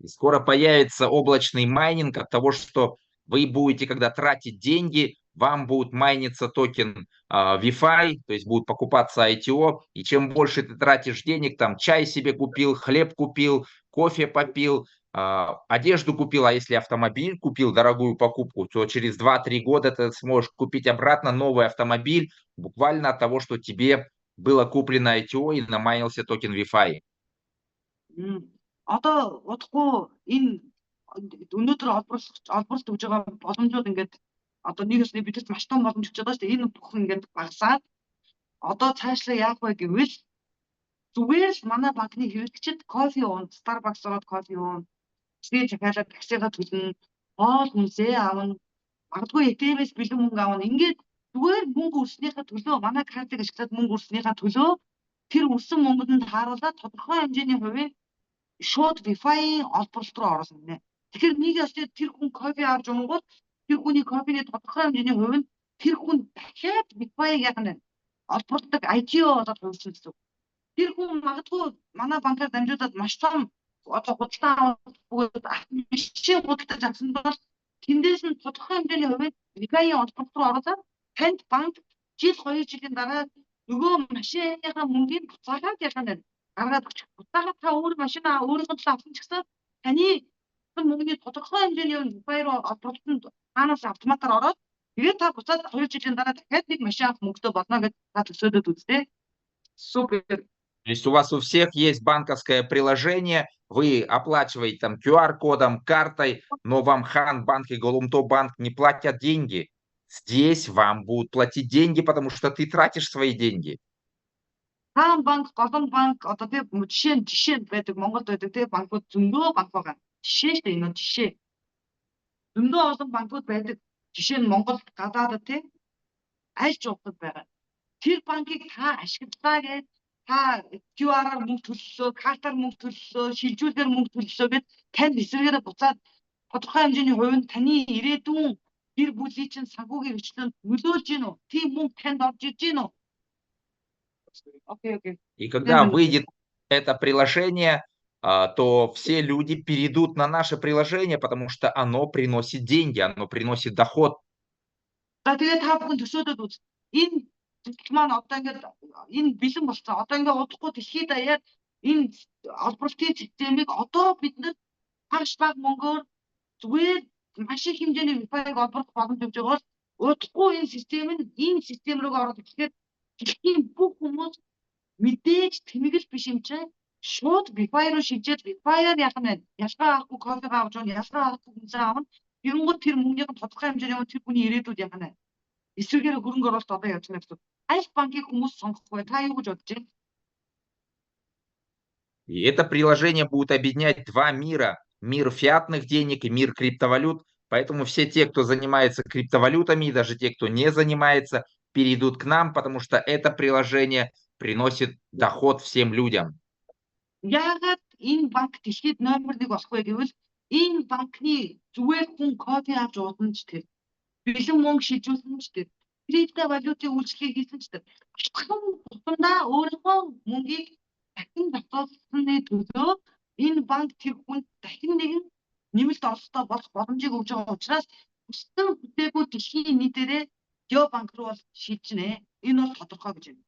И скоро появится облачный майнинг от того, что вы будете, когда тратить деньги, вам будет майниться токен VeFi, то есть будет покупаться ITO, и чем больше ты тратишь денег, там чай себе купил, хлеб купил, кофе попил, одежду купил, а если автомобиль купил, дорогую покупку, то через 2-3 года ты сможешь купить обратно новый автомобиль, буквально от того, что тебе было куплено ITO и намайнился токен VeFi. Одоо удахгүй энэ өнөөдөр олборлт өгж байгаа боломжууд ингээд одоо нэг ёсны бидэнд маш том боломж өгч байгаа шүү дээ. Энэ бүхэн ингээд багасаад одоо цаашлаа яах вэ гэвэл зүгээр л манай банкны хэрэглэгчид кофе уун, Starbucks ороод кофе уун, тэгээд захиалаад таксигаа төлнө, хоол хүнсээ аавна, магадгүй ATM-с бэлэн мөнгө аавна. Ингээд зүгээр мөнгө өрснөхийн төлөө манай картыг ашиглаад мөнгө өрснөхийн төлөө тэр өрсөн мөнгөд нь тааруулаад тодорхой хэмжээний хувийг шууд VeFi олборлолт руу оруулсан гинэ. Тэгэхээр нэг ясны тэр хүн кофе авч уунгууд тэр хүний кофений тодорхой хэмжээний хувь нь тэр хүн дахиад VeFi яг нь олборлдог ITO болоод хувьсан гэсэн. Тэр хүн магадгүй манай банкаар дамжуулаад маш том одоо худалдаа авах бүгд машин худалдаж авсан бол тэндээс нь тодорхой хэмжээний хувийг VeFi олборлолт руу оруулаад танд банк жил 2 жилийн дараа нөгөө машиныхаа мөнгийг буцаагаад яхана гаргаад өгч. Буцаагаад та өөр машина өөрийнхөө төлөө авсан ч гэсэн таны авсан мөнгөний тодорхой хэмжээний баяр олборлолтод таанаас автоматар ороод тэгээд та буцаад 2 жилийн дараа дахиад нэг машин авах мөнгөтэй болно гэж та төсөөдөд үзтээ. Супер. То есть у вас у всех есть банковское приложение, вы оплачиваете там QR-кодом, картой, но вам Хан банк и Голумто банк не платят деньги. Здесь вам будут платить деньги, потому что ты тратишь свои деньги. Хаан банк, Голом банк одоо тийм жишээ байдаг Монголд байдаг тийм банкуд зөндөө банк байгаа. Жишээ шүү дээ энэ жишээ. Зөндөө олон банкуд байдаг. Жишээ нь Монгол гадаадд тийм аль ч улсад байгаа. Тэр банкыг та ашиглаа гэж та QR-аар мөнгө төлөлөө, картаар мөнгө төлөлөө, шилжүүлгээр мөнгө төлөлөө гэд танд эсрэгээрээ буцаад тодорхой хэмжээний хувь нь таны ирээдүйн гэр бүлийн чинь санхүүгийн хөгжлөнд нөлөөлж гин үү? Тийм мөнгө танд орж иж гин үү? Окей. И когда выйдет это приложение, то все люди перейдут на наше приложение, потому что оно приносит деньги, оно приносит доход. За тэгээд та бүхэн төсөөдөд үз. Энэ зүйл маань одоо ингээд энэ бэлэн болсон. Одоо ингээд удахгүй дэлхийд даяар энэ олборлтын системийг одоо бид нар хагас баг мөнгөөр зүгээр маш их хэмжээний вебсайт олборлох боломж өгж байгаа бол удахгүй энэ систем рүү ороод ирэхэд дэлхийн бүх хүмүүс мэдээж тэмэглэл биш юм чинь шууд Wi-Fi руу шилжээд Wi-Fi-аар яах нь ялгаа авахгүй кофе авч байгаа ялгаа авахгүй хүнсээ авна. Тэрэнгуут тэр мөнгөний тодорхой хэмжээний тэр хүний ирээдүйд яах нь эсвэргээр хөрөнгө оруулалт одоо явж байна гэсэн. Аль банкыг хүмүүс сонгох вэ? Та юу гэж бодож байна? И это приложение будет объединять два мира. Мир фиатных денег и мир криптовалют. Поэтому все те, кто занимается криптовалютами, и даже те, кто не занимается, перейдут к нам, потому что это приложение приносит доход всем людям. Яагаад энэ банк дэлхийд номер 1 болох вэ гэвэл энэ банкны зүгээр хүн кофе авч уудна ч тэр бэлэн мөнгө шилжүүлсэн ч тэр криптовалютын үйлчлэгийг хийсэн ч тэр тусандаа өөрийнхөө мөнгийг дахин татуулсны төлөө энэ банк тэр хүнд дахин нэгэн нэмэлт орлоготой болох боломжийг өгж байгаа учраас бусдын бүтээгүү дэлхийн нийтээрээ Гео банк руу бол шилжнэ. Энэ бол тодорхой гэж байна.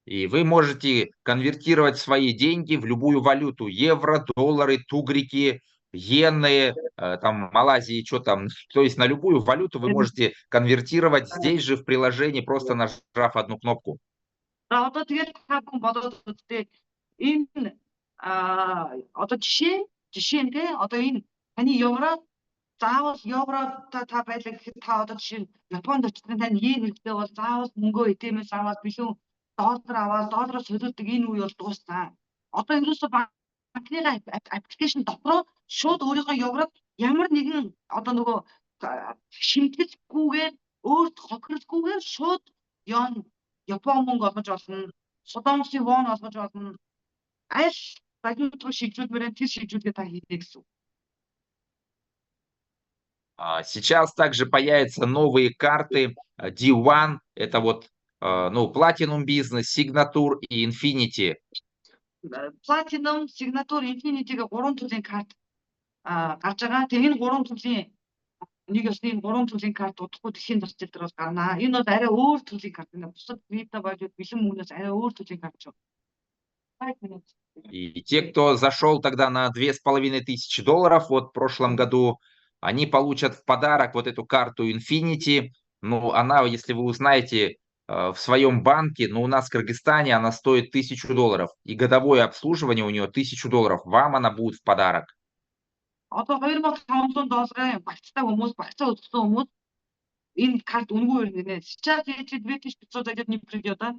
И вы можете конвертировать свои деньги в любую валюту. Евро, доллары, тугрики, иены, там, Малайзии, что там. То есть на любую валюту вы можете конвертировать здесь же в приложении, просто нажав одну кнопку. За одоо тэгээд та бүхэн бодоод үзтээ энэ одоо жишээ нь одоо энэ таны евро заавал евро та байлаа гэхэд та одоо жишээ нь Японд очсон тань йен хэрэгтэй бол заавал мөнгөө эдэмээс аваад бэлэн доллар аваад доллароос төлөвлөдөг энэ үе бол дууссан. Одоо ерөөсөө банкны аппликейшн дотроо шууд өөрийнхөө еврог ямар нэгэн одоо нөгөө шимтгэлгүйгээр өөрт хохирлгүйгээр шууд Япон мөнгө олгож болно. Судонсын вон олгож болно. Аль валют руу шилжүүлмээр тэр шилжүүлгээ та хийх гэсэн. Сейчас также появятся новые карты D1, это вот Platinum Business, Signature и Infinity. Platinum, Signature, Infinity-г 3 төрлийн карт гарч байгаа. Тэгээ энэ 3 төрлийн нэг ёсны 3 төрлийн карт удахгүй дэлхийн зарцуулалт дээр бол гарна. Энэ бол арай өөр төрлийн карт. Бусад криптовалют бэлэн мөнгнөөс арай өөр төрлийн карт шүү. И те, кто зашел тогда на $2500 вот в прошлом году, они получат в подарок вот эту карту Infinity. Ну, она, если вы узнаете в своем банке, но у нас в Кыргызстане она стоит $1000. И годовое обслуживание у нее $1000. Вам она будет в подарок. Одоо $2500 багцтай хүмүүс, багцаа үзсэн хүмүүс энэ карт үнгүй нэ. Сейчас эти 2500 зайдет не придет, да?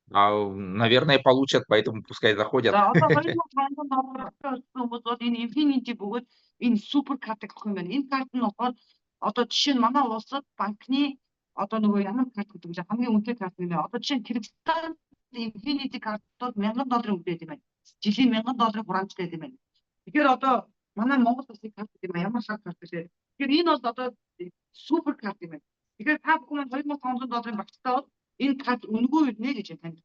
Наверное, получат, поэтому пускай заходят. За одоо $2500 хүмүүс бол энэ Infinity бөгөөд энэ супер картыг авах юм байна. Энэ карт нь болохоор одоо жишээ нь манай улсад банкны одоо нөгөө ямар карт гэдэг вэ? Хамгийн үнэтэй карт нэ. Одоо жишээ нь Кыргызстан Infinity картууд $1000 өгдөг юм байна. Жилийн $1000 хураамжтай юм байна. Тэгэхээр одоо манай Монгол улсын карт гэдэг юм ямар шат карт вэ? Тэгэхээр энэ бол одоо супер карт юм байна. Тэгэхээр та бүхэн $2500 багцтай бол энэ карт үнгүй нэ гэж танд.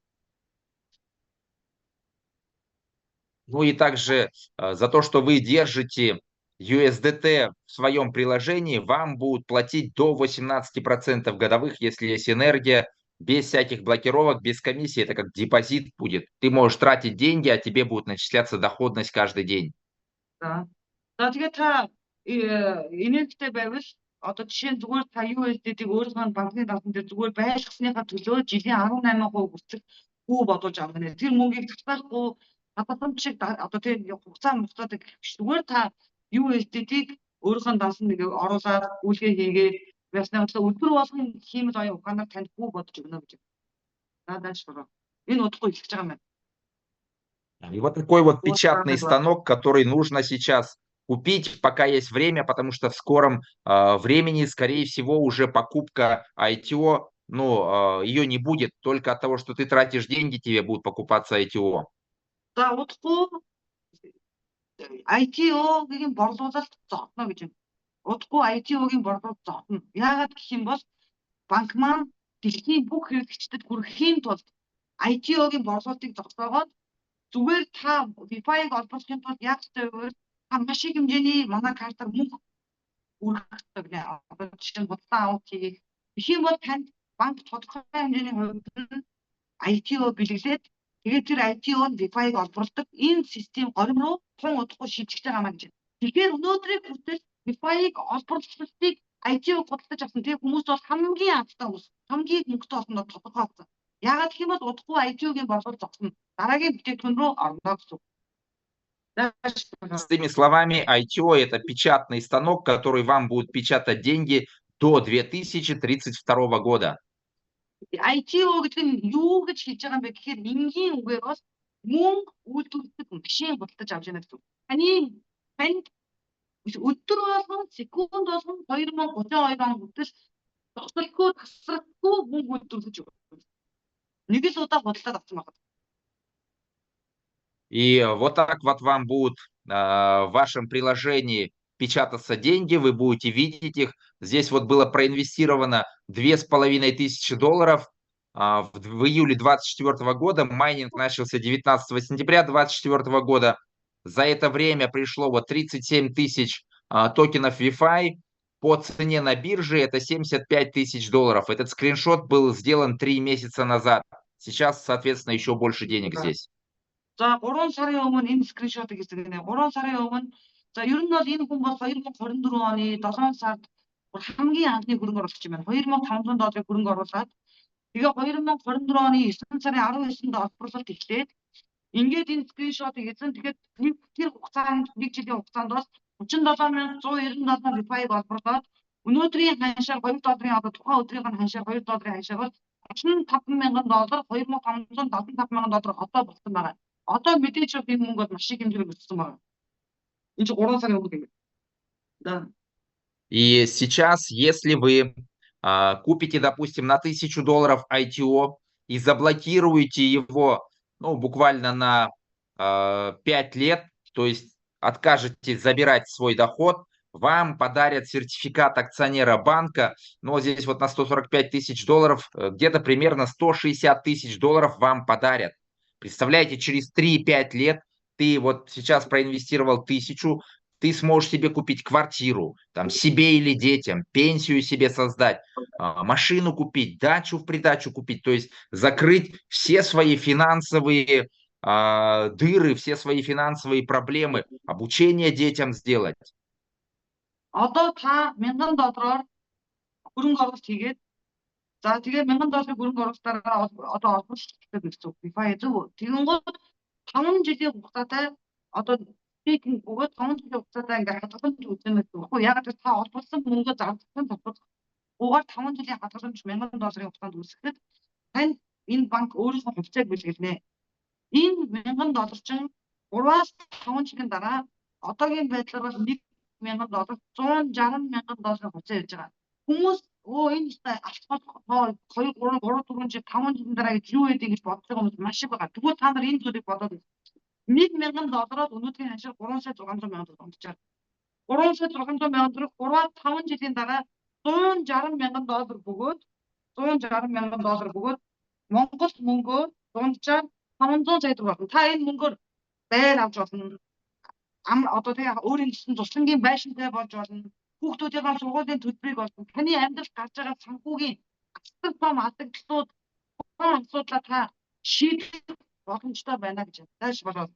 Ну и также за то, что вы держите USDT в своем приложении, вам будут платить до 18% годовых, если есть энергия, без всяких блокировок, без комиссии, это как депозит будет. Ты можешь тратить деньги, а тебе будет начисляться доходность каждый день. За. За тэгээд та инээлттэй байвал одоо жишээ нь зүгээр та USDT-ийг өөрийнхөө банкны даасан дээр зүгээр байлгасныхаа төлөө жилийн 18% хүртэлх хүү бодуулж авах нэ. Тэр мөнгийг татахгүй хадгалсан шиг одоо тийм хугацаа хугацаатай гэх биш. Зүгээр та USDT-ийг өөрийнхөө даасан нэг оруулаад үйлгээ хийгээд яснаа өдөр болгон хиймэл оюун ухаанаар танд хүү бодож өгнө гэж. Надад шураа. Энэ удахгүй хэлж байгаа юм байна. И вот такой вот Вот печатный правда. станок, который нужно сейчас купить, пока есть время, потому что в скором времени, скорее всего, уже покупка ITO, ну, ее не будет. Только от того, что ты тратишь деньги, тебе будут покупаться ITO. За удахгүй ITO-гийн борлуулалт зогно гэж юм. Удахгүй ITO-гийн борлуулалт зогно. Яагаад гэх юм бол банк маань дэлхийн бүх хэрэглэгчдэд хүрэхийн тулд ITO-гийн борлуулалтыг зогсоогоод зүгээр та Wi-Fi-г олборлохын тулд яг зөвөр та маш их хэмжээний манай картаар мөнгө үргэлжлэх нэ. Одоо жишээ нь бодлоо авах хийх. Тэгэх юм бол танд банк тодорхой хэмжээний хувьд нь ITO бэлгэлээд тэгээд тэр ITO-нд Wi-Fi-г олборлдог энэ систем горим руу тун удахгүй шилжиж байгаа маа гэж. Тэгэхээр өнөөдрийн хүртэл Wi-Fi-г олборлолтыг ITO-г худалдаж авсан тэр хүмүүс бол хамгийн анхтай хүмүүс. Хамгийн мөнгөтэй олно тодорхой болсон. Яагаад гэх юм бол удахгүй ITO-гийн борлуулалт зогсно. Дараагийн бүтээгдэхүүн рүү орно гэсэн. Простыми словами, ITO – это печатный станок, который вам будет печатать деньги до 2032 года. ITO гэдэг нь юу гэж хэлж байгаа юм бэ гэхээр энгийн үгээр бол мөнгө үйлдвэрлэдэг машин худалдаж авч яана гэсэн. Танд өдөр болгон секунд болгон 2032 он хүртэл зогсолгүй тасралтгүй мөнгө үйлдвэрлэж өгнө. Нэг л удаа худалдаад авсан байна. И вот так вот вам будут в вашем приложении печататься деньги, вы будете видеть их. Здесь вот было проинвестировано $2500. В июле 2024 года, майнинг начался 19 сентября 2024 года. За это время пришло вот 37 тысяч токенов Wi-Fi. По цене на бирже это $75 тысяч. Этот скриншот был сделан 3 месяца назад. Сейчас, соответственно, еще больше денег здесь. За 3 сарын өмнө энэ скриншотыг хийсэн гэнэ. 3 сарын өмнө за ер нь бол энэ хүн бол 2024 оны 7 сард хамгийн анхны хөрөнгө оруулагч юм байна. $2500 хөрөнгө оруулаад тэгээ 2024 оны 9 сарын 19-нд олборлолт эхлээд ингээд энэ скриншотыг хийсэн. Тэгээд тэр хугацаанд нэг жилийн хугацаанд бол 37197 Wi-Fi-г олборлоод өнөөдрийн ханшаар $2 одоо тухайн өдрийн ханшаар $2 ханшаар бол $35,000 $2575,000 одоо болсон байгаа. Одоо мэдээж энэ мөнгө бол маш их хэмжээгээр өссөн байна. Энэ ч 3 сарын өмнө юм. Да. И сейчас, если вы купите, допустим, на $1000 ITO и заблокируете его, ну, буквально на 5 лет, то есть откажетесь забирать свой доход, вам подарят сертификат акционера банка, но здесь вот на $145 тысяч, где-то примерно $160 тысяч вам подарят. Представляете, через 3-5 лет ты вот сейчас проинвестировал 1000, ты сможешь себе купить квартиру, там, себе или детям, пенсию себе создать, машину купить, дачу в придачу купить, то есть закрыть все свои финансовые дыры, все свои финансовые проблемы, обучение детям сделать. Одоо та $1000-оор хөрөнгө оруулалт хийгээд за тэгээ $1000 хөрөнгө оруулалтаараа одоо олборлолттой гэсэн Wi-Fi зөв. Тэгэнгүүт 5 жилийн хугацаатай одоо speaking бөгөөд 5 жилийн хугацаатай ингээд хадгаламж үзэмэл гэхгүй. Яг л та олборлсон мөнгө зардсан татвар угаар 5 жилийн хадгаламж $1000 хугацаанд үүсгэхэд танд энэ банк өөрийнхөө хувьцааг бэлгэлнэ. Энэ $1000 чинь 3-аас 5 жилийн дараа одоогийн байдлаар бол $1,000 $160,000 хугацаа явж байгаа. Хүмүүс энэ алцгол 2 3 4 жил 5 жилийн дараа гэж юу гэдэг гэж боддог хүмүүс маш их байгаа. Тэгвэл та нар энэ зүйлийг бодоод $1,000-оор өнөөдрийн ханшаар $3,600,000 ондчаар. $3,600,000 3-5 жилийн дараа $160,000 бөгөөд Монгол мөнгөөр дунджаар 500 сая төгрөг болно. Та энэ мөнгөөр байр авч болно. Одоо тэгээ өөрийн гэсэн туслангийн байшинтай болж болно. Хүүхдүүдийн сургуулийн төлбөрийг олно. Таны амьдралд гарч байгаа санхүүгийн том алдагдлууд асуудлаа та шийдэх боломжтой байна гэж тааш болоод.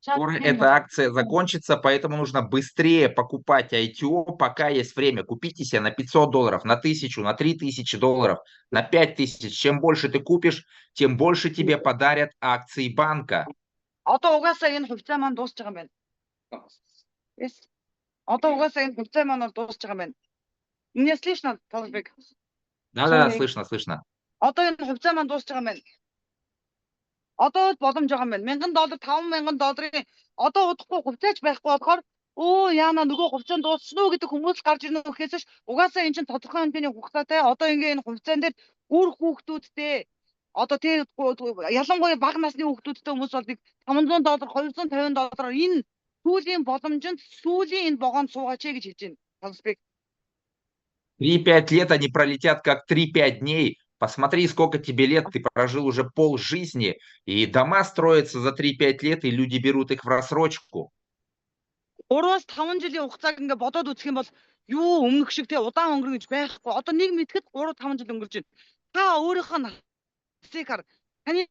Скоро эта акция закончится, поэтому нужно быстрее покупать ITO, пока есть время. Купите себе на $500, на 1000, на $3000, на 5000. Чем больше ты купишь, тем больше тебе подарят акции банка. Одоо угаасаа энэ хувьцаа маань дуусч байгаа юм байна. Yes. Одоо угаасаа энэ хувьцаа маань дуусч байгаа юм байна. Меня слышно, Талбек? Да, слышно. Одоо энэ хувьцаа маань дуусч байгаа юм байна. Одоо боломж байгаа юм байна. $1000, $5000 одоо удахгүй хувьцаач байхгүй болохоор яана нөгөө хувьцаа дууссан уу гэдэг хүмүүс гарч ирнэ гэхээс угаасаа энэ чинь тодорхой хэмжээний хугацаатай. Одоо ингээ энэ хувьцаан дээр үр хүүхдүүдтэй одоо тэр ялангуяа бага насны хүүхдүүдтэй хүмүүс бол $500, $250 энэ сүүлийн боломжинд сүүлийн энэ вагонд суугаач гэж хэлж байна. Талбек. 3-5 лет они пролетят как 3-5 дней. Посмотри, сколько тебе лет, ты прожил уже полжизни, и дома строятся за 3-5 лет, и люди берут их в рассрочку. 3-5 жилийн хугацааг ингээ бодоод үзэх юм бол юу өмнөх шиг те удаан өнгөрнө гэж байхгүй. Одоо нэг мэтгэд 3-5 жил өнгөрч байна. Та өөрийнхөө насыг хар. Таны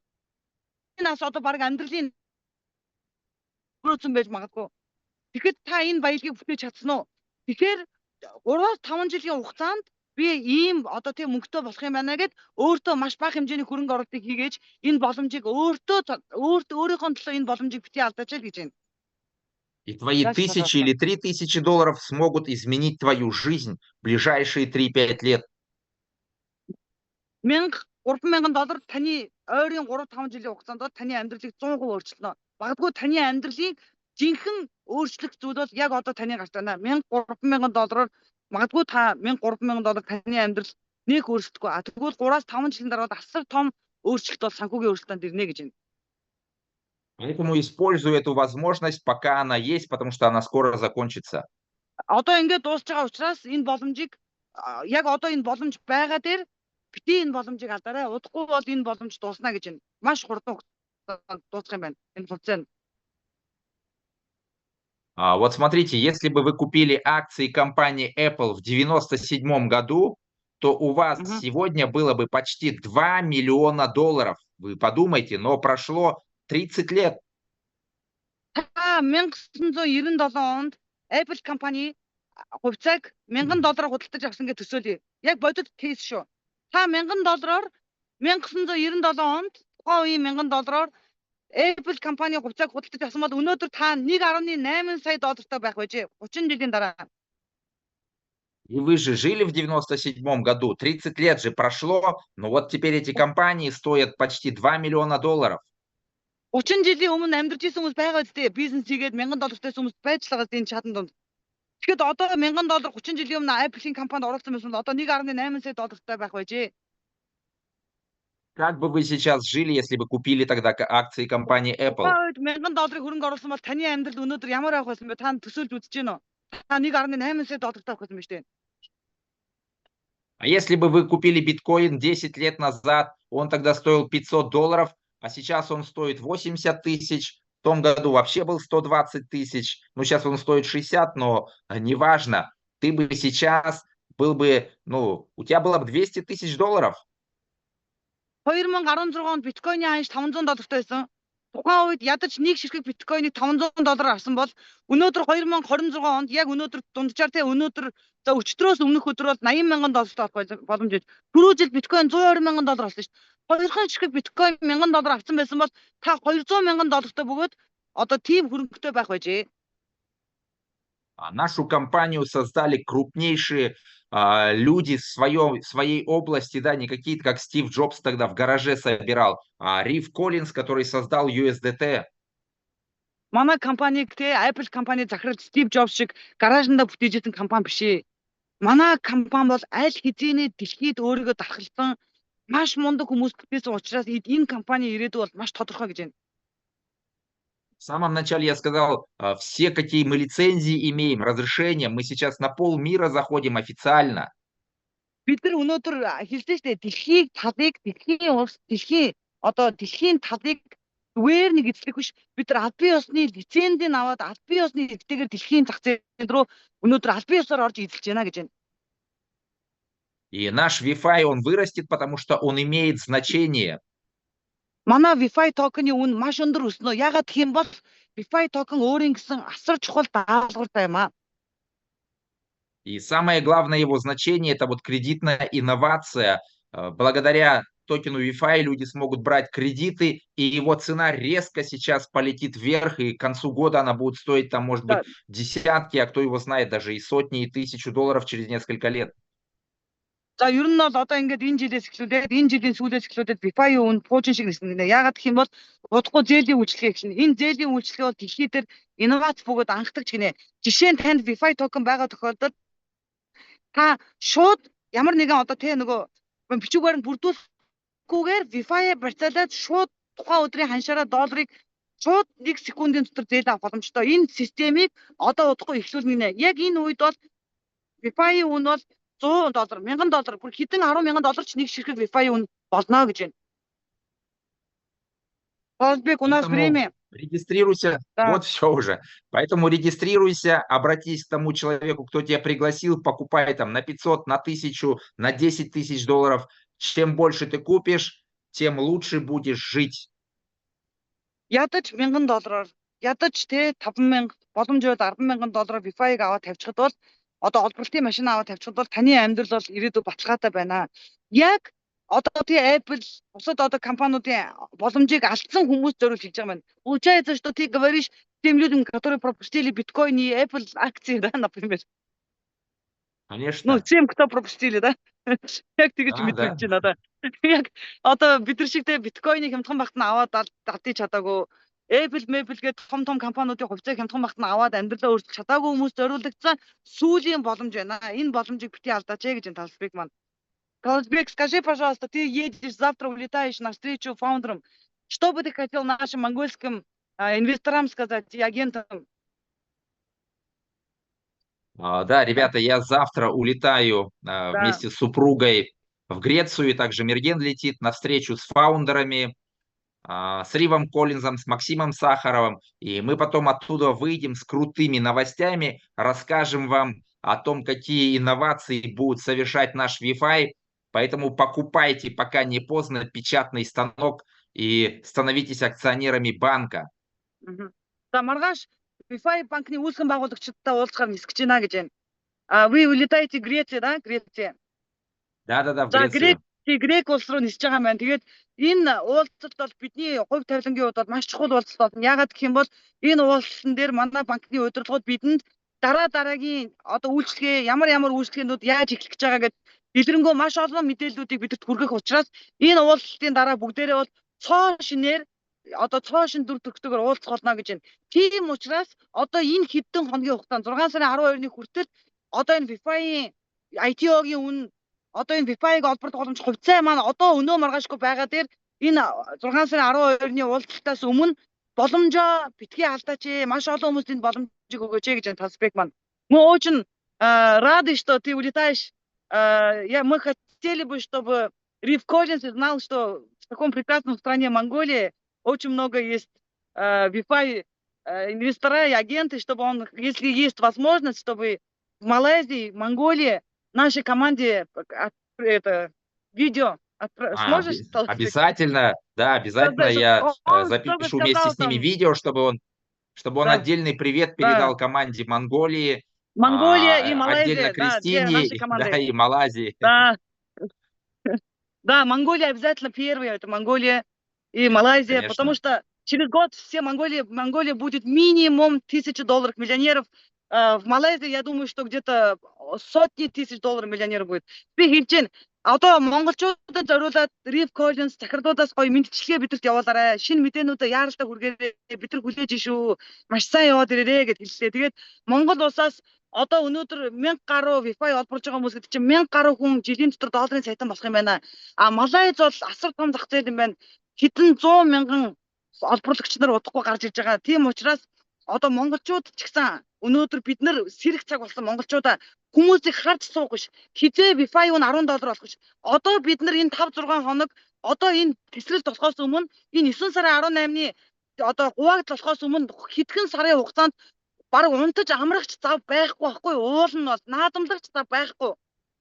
нас одоо баг амьдралын өнгөрсөн байж магадгүй. Тэгэхэд та энэ баялагийг бүтээж чадсан уу? Тэгэхээр 3-5 жилийн хугацаанд би ийм одоо тийм мөнгөтэй болох юм байна гэд өөртөө маш бага хэмжээний хөрөнгө оруулалтыг хийгээж энэ боломжийг өөрийнхөө төлөө энэ боломжийг битгий алдаач л гэж байна. И твои 1000 или $3000 смогут изменить твою жизнь в ближайшие 3-5 лет. $1000-$3000 таны ойрын 3-5 жилийн хугацаанд таны амьдралыг 100% өөрчилнө. Магадгүй таны амьдралыг жинхэнэ өөрчлөх зүйл бол яг одоо таны гарт байна. $1000-$3000 магадгүй та $1000-$3000 таны амьдрал нэг өөрчлөхгүй. Тэгвэл 3-5 жилийн дараа асар том өөрчлөлт бол санхүүгийн өөрчлөлтөнд ирнэ гэж байна. Поэтому используй эту возможность, пока она есть, потому что она скоро закончится. Одоо ингээд дуусж байгаа учраас энэ боломжийг яг одоо энэ боломж байгаа дээр бити энэ боломжийг алдаарай. Удахгүй бол энэ боломж дуусна гэж байна. Маш хурдан хугацаанд дуусах юм байна. Энэ хугацаанд. Вот смотрите, если бы вы купили акции компании Apple в 1997 году, то у вас сегодня было бы почти $2 миллиона. Вы подумайте, но прошло 30 лет. 1997 онд Apple компани хувьцааг $1000 худалдаж авсан гэж төсөөлье. Яг бодит кейс шүү. Та $1000-оор 1997 онд тухайн үеийн $1000-оор Apple компани хувьцааг худалдаж авсан бол өнөөдөр та $1.8 сая байх байжээ. 30 жилийн дараа. И вы же жили в 97 году, 30 лет же прошло, но вот теперь эти компании стоят почти $2 миллиона. 30 жилийн өмнө амьдарч исэн хүмүүс байгаа үстэй. Бизнес хийгээд $1000-тай хүмүүс байжлагаас энэ чадан донд. Тэгэхэд одоо $1000 30 жилийн өмнө Apple-ийн компанид оролцсон байсан бол одоо $1.8 сая байх байжээ. Как бы вы сейчас жили, если бы купили тогда акции компании Apple? $1000 хөрөнгө оруулсан бол таны амьдрал өнөөдөр ямар байх байсан бэ? Та төсөөлж үзэж гинөө. Та $1.8 сая байх байсан биз дээ. А если бы вы купили биткоин 10 лет назад, он тогда стоил $500, а сейчас он стоит 80 тысяч. В том году вообще был 120 тысяч. Ну, сейчас он стоит 60, но неважно. Ты бы сейчас был бы, у тебя было бы $200 тысяч. 2016 онд биткойны ханш $500 байсан. Тухайн үед ядаж нэг ширхэг биткойныг $500 авсан бол өнөөдөр 2026 онд яг өнөөдөр дунджаар өнөөдөр за өчтөрөөс өмнөх өдөр бол $80,000 авах боломж байна. Түрүү жил биткойн $120,000 болсон шүү дээ. Хоёрхан ширхэг биткойн $1000 авсан байсан бол та $200,000 бөгөөд одоо тийм хөрөнгөтэй байх байжээ. Нашу компанию создали крупнейшие люди в своей области, да, не какие-то, как Стив Джобс тогда в гараже собирал, а Рив Коллинз, который создал USDT. Манай компаниг Apple компани захирал Стив Джобс шиг гаражнда бүтээжсэн компани биш ээ. Манай компани бол аль хэзээний дэлхийд өөрийгөө дархалсан маш мундаг хүмүүс бүтээсэн учраас энэ компани ирээдүй бол маш тодорхой гэж байна. В самом начале я сказал, все, какие мы лицензии имеем, разрешения, мы сейчас на полмира заходим официально. Бид нар өнөөдөр хэлсэн шүү дээ, дэлхийн талыг зүгээр нэг эзлэх биш. Бид нар албан ёсны лицензийг аваад албан ёсны эзлэгээр дэлхийн зах зээл рүү өнөөдөр албан ёсоор орж эзэлж байна гэж байна. И наш Wi-Fi, он вырастет, потому что он имеет значение. Манай Wi-Fi токен-ийн үн маш өндөр өснө. Ягаад гэх юм бол Wi-Fi токен өөрийн гэсэн асар чухал даалгавартай юм аа. И самое главное его значение – это вот кредитная инновация. Благодаря токену Wi-Fi люди смогут брать кредиты, и его цена резко сейчас полетит вверх, и к концу года она будет стоить там, может быть, десятки, а кто его знает, даже и сотни, и тысячу долларов через несколько лет. За ер нь бол одоо ингээд энэ жилээс эхлүүлээд энэ жилийн сүүлээс эхлүүлээд Wi-Fi үн пуужин шиг нисэнэ гинэ. Ягаад гэх юм бол удахгүй зээлийн үйлчлэгээ гэсэн. Энэ зээлийн үйлчлэгээ бол дэлхий дээр инновац бөгөөд анхдагч гинэ. Жишээ нь танд Wi-Fi токен байгаа тохиолдолд та шууд ямар нэгэн одоо тэ нөгөө бичүүгээр нь бүрдүүлэхгүйгээр Wi-Fi барьцаалаад шууд тухайн өдрийн ханшаараа долларыг шууд 1 секундын дотор зээл авах боломжтой. Энэ системийг одоо удахгүй эхлүүлнэ. Яг энэ үед бол Wi-Fi үн бол $100, $1000, бүр хэдэн 10,000 ч нэг ширхэг Wi-Fi үн болно гэж байна. Разбег, у нас время. Регистрируйся, Да. вот все уже. Поэтому регистрируйся, обратись к тому человеку, кто тебя пригласил, покупай там на 500, на 1000, на 10 тысяч долларов. Чем больше ты купишь, тем лучше будешь жить. Ядаж $1000, ядаж те 5,000, боломжтой $10,000 Wi-Fi-г аваад тавьчихад бол одоо олборлтын машин аваад тавьчихад бол таны амьдрал бол ирээдүйд баталгаатай байна. Яг одоо тий Apple бусад одоо компаниудын боломжийг алдсан хүмүүс зориулж хийж байгаа юм. Получается, что ты говоришь тем людям, которые пропустили биткоин и Apple акции, да, например. Конечно. Ну, тем, кто пропустили, да? Яг тэгэж Да, мэдвэж да. байна одоо. Яг одоо бид нар шигтэй биткойныг хямдхан багт нь аваад дадаж чадаагүй. Apple гэдэг том компаниудын хувьцааг хямдхан багт нь аваад амьдралаа өөрчилж чадаагүй хүмүүс зориулагдсан сүүлийн боломж байна. Энэ боломжийг бити алдаач гэж энэ Талсбек маань. Талсбек, скажи, пожалуйста, ты едешь завтра, улетаешь на встречу фаундерам. Что бы ты хотел нашим монгольским инвесторам сказать и агентам? Да, ребята, я завтра улетаю вместе с супругой в Грецию, и также Мерген летит на встречу с фаундерами, с Ривом Коллинзом, с Максимом Сахаровым, и мы потом оттуда выйдем с крутыми новостями, расскажем вам о том, какие инновации будут совершать наш Wi-Fi, поэтому покупайте, пока не поздно, печатный станок и становитесь акционерами банка. За маргааш Wi-Fi банкны үүсгэн байгуулагчдтай уулзахаар нисгэж байна гэж байна. Вы улетаете в Грецию, да? Греция. Да, в Грецию. Грек улс руу нисэж байгаа юм байна. Тэгээд энэ уулзалт бол бидний хувь тавилангийн хувьд бол маш чухал уулзалт болно. Ягаад гэх юм бол энэ уулзалтан дээр манай банкны удирдлагууд бидэнд дараагийн одоо үйлчлэгээ ямар үйлчлэгээнүүд яаж эхлэх гэж байгаа гэдэг дэлгэрэнгүй маш олон мэдээллүүдийг бидэнд хүргэх учраас энэ уулзалтын дараа бүгдээрээ бол цоо шинээр одоо цоо шин дүр төрхтэйгээр уулзах болно гэж байна. Тийм учраас одоо энэ хэдэн хоногийн хугацаанд 6 сарын 12-ны хүртэл одоо энэ Wi-Fi-ийн ITO-гийн үн одоо энэ Wi-Fi-г олборлох боломж хувьцаа маань одоо өнөө маргаашгүй байгаа дээр энэ 6 сарын 12-ны уулзалтаас өмнө боломжоо битгий алдаач маш олон хүмүүст энэ боломжийг өгөөч гэж энэ Талсбек маань. Мы очень рады, что ты улетаешь. Мы хотели бы, чтобы Рив Коллинз знал, что в таком прекрасном стране Монголии очень много есть Wi-Fi инвестора и агенты, чтобы он, если есть возможность, чтобы в Малайзии, Монголии нашей команде это видео сможешь? Обязательно, да, обязательно я запишу вместе с ними видео, чтобы он отдельный привет передал команде Монголии. Монголия и Малайзия, отдельно Кристине, и Малайзии. Да, Монголия обязательно первая, это Монголия и Малайзия, Конечно. потому что через год все Монголия будет минимум $1000 миллионеров. В Малайзии, я думаю, что где-то сотни тысяч долларов миллионеров будет. Одоо монголчуудад зориулаад Рив Коллинз захирлуудаас гоё мэдчилгээ бидэрт явуулаарай. Шинэ мэдээнүүдээ яаралтай хүргээрэй. Бид нар хүлээж шүү. Маш сайн яваад ирээрэй гэж хэллээ. Тэгээд Монгол улсаас одоо өнөөдөр 1000 гаруй Wi-Fi олборж байгаа хүмүүс гэдэг чинь 1000 гаруй хүн жилийн дотор долларын саятан болох юм байна. Малайз бол асар том зах зээл юм байна. Хэдэн 100,000 олборлагч нар удахгүй гарч ирж байгаа. Тийм учраас одоо монголчууд ч гэсэн өнөөдөр бид нар сэрэг цаг болсон монголчуудаа хүмүүсийг харж суух биш. Хизээ Wi-Fi нь $10 болох биш. Одоо бид нар энэ 5-6 хоног одоо энэ тесрэлт болохоос өмнө энэ 9 сарын 18-ны одоо хуваагдал болохоос өмнө хэдхэн сарын хугацаанд баг унтаж амрагч зав байхгүй байхгүй уул нь бол наадамлагч зав байхгүй.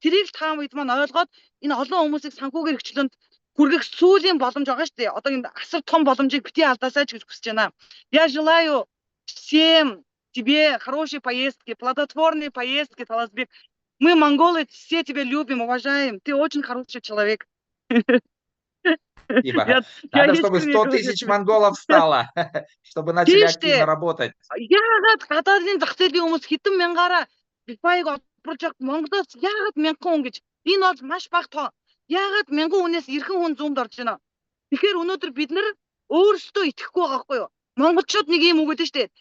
Тэрийг та бид маань ойлгоод энэ олон хүмүүсийг санхүүгийн эрхчлөнд хүргэх сүүлийн боломж байгаа шүү дээ. Одоо энэ асар том боломжийг бити алдаасай гэж хүсэж байна. Я желаю всем тебе хорошие поездки, плодотворные поездки, Таласбек. Мы, монголы, все тебя любим, уважаем. Ты очень хороший человек. Спасибо. Надо, чтобы 100 тысяч монголов стало, чтобы начали активно работать. Яагаад гадаадын зах зээлийн хүмүүс хэдэн мянгаараа Vify-г олборж явах Монголоос яагаад 1000 хүн гэж энэ бол маш бага тоо. Яагаад 1000 хүнээс 90 хүн зүүмд орж байна. Тэгэхээр өнөөдөр бид нар өөрсдөө итгэхгүй байгаа байхгүй юу? Монголчууд нэг юм үг гэдэг шүү дээ.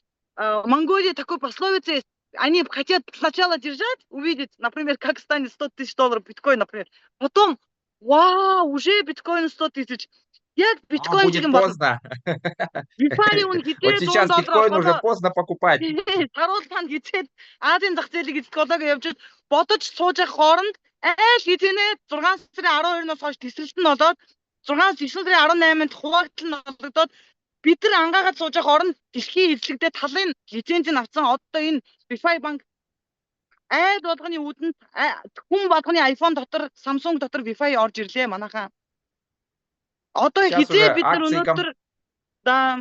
Монголия такой пословица есть. Они хотят сначала держать, увидеть, например, как станет 100 тысяч долларов биткоин, например. Потом, вау, уже биткоин 100 тысяч. Яг биткоин будет поздно. Вот сейчас биткоин уже поздно покупать. Харуултанд хизээд Азийн зах зээлийг эзлэхийг явж бодож сууж явах хооронд айл хизэнэ 6 сарын 12-наас хойш тесрэлт нь болоод 6 сарын 18-нд хуваагдал нь олгодод бид нар ангаагаад сууж явах хооронд дэлхийн эзлэгдээ талын лицензийг авсан одоо энэ Vify банк айл болгоны үүдэнд хүн болгоны iPhone дотор Samsung дотор Vify орж ирлээ манайхаа. Одоо хизээ бид нар өнөөдөр да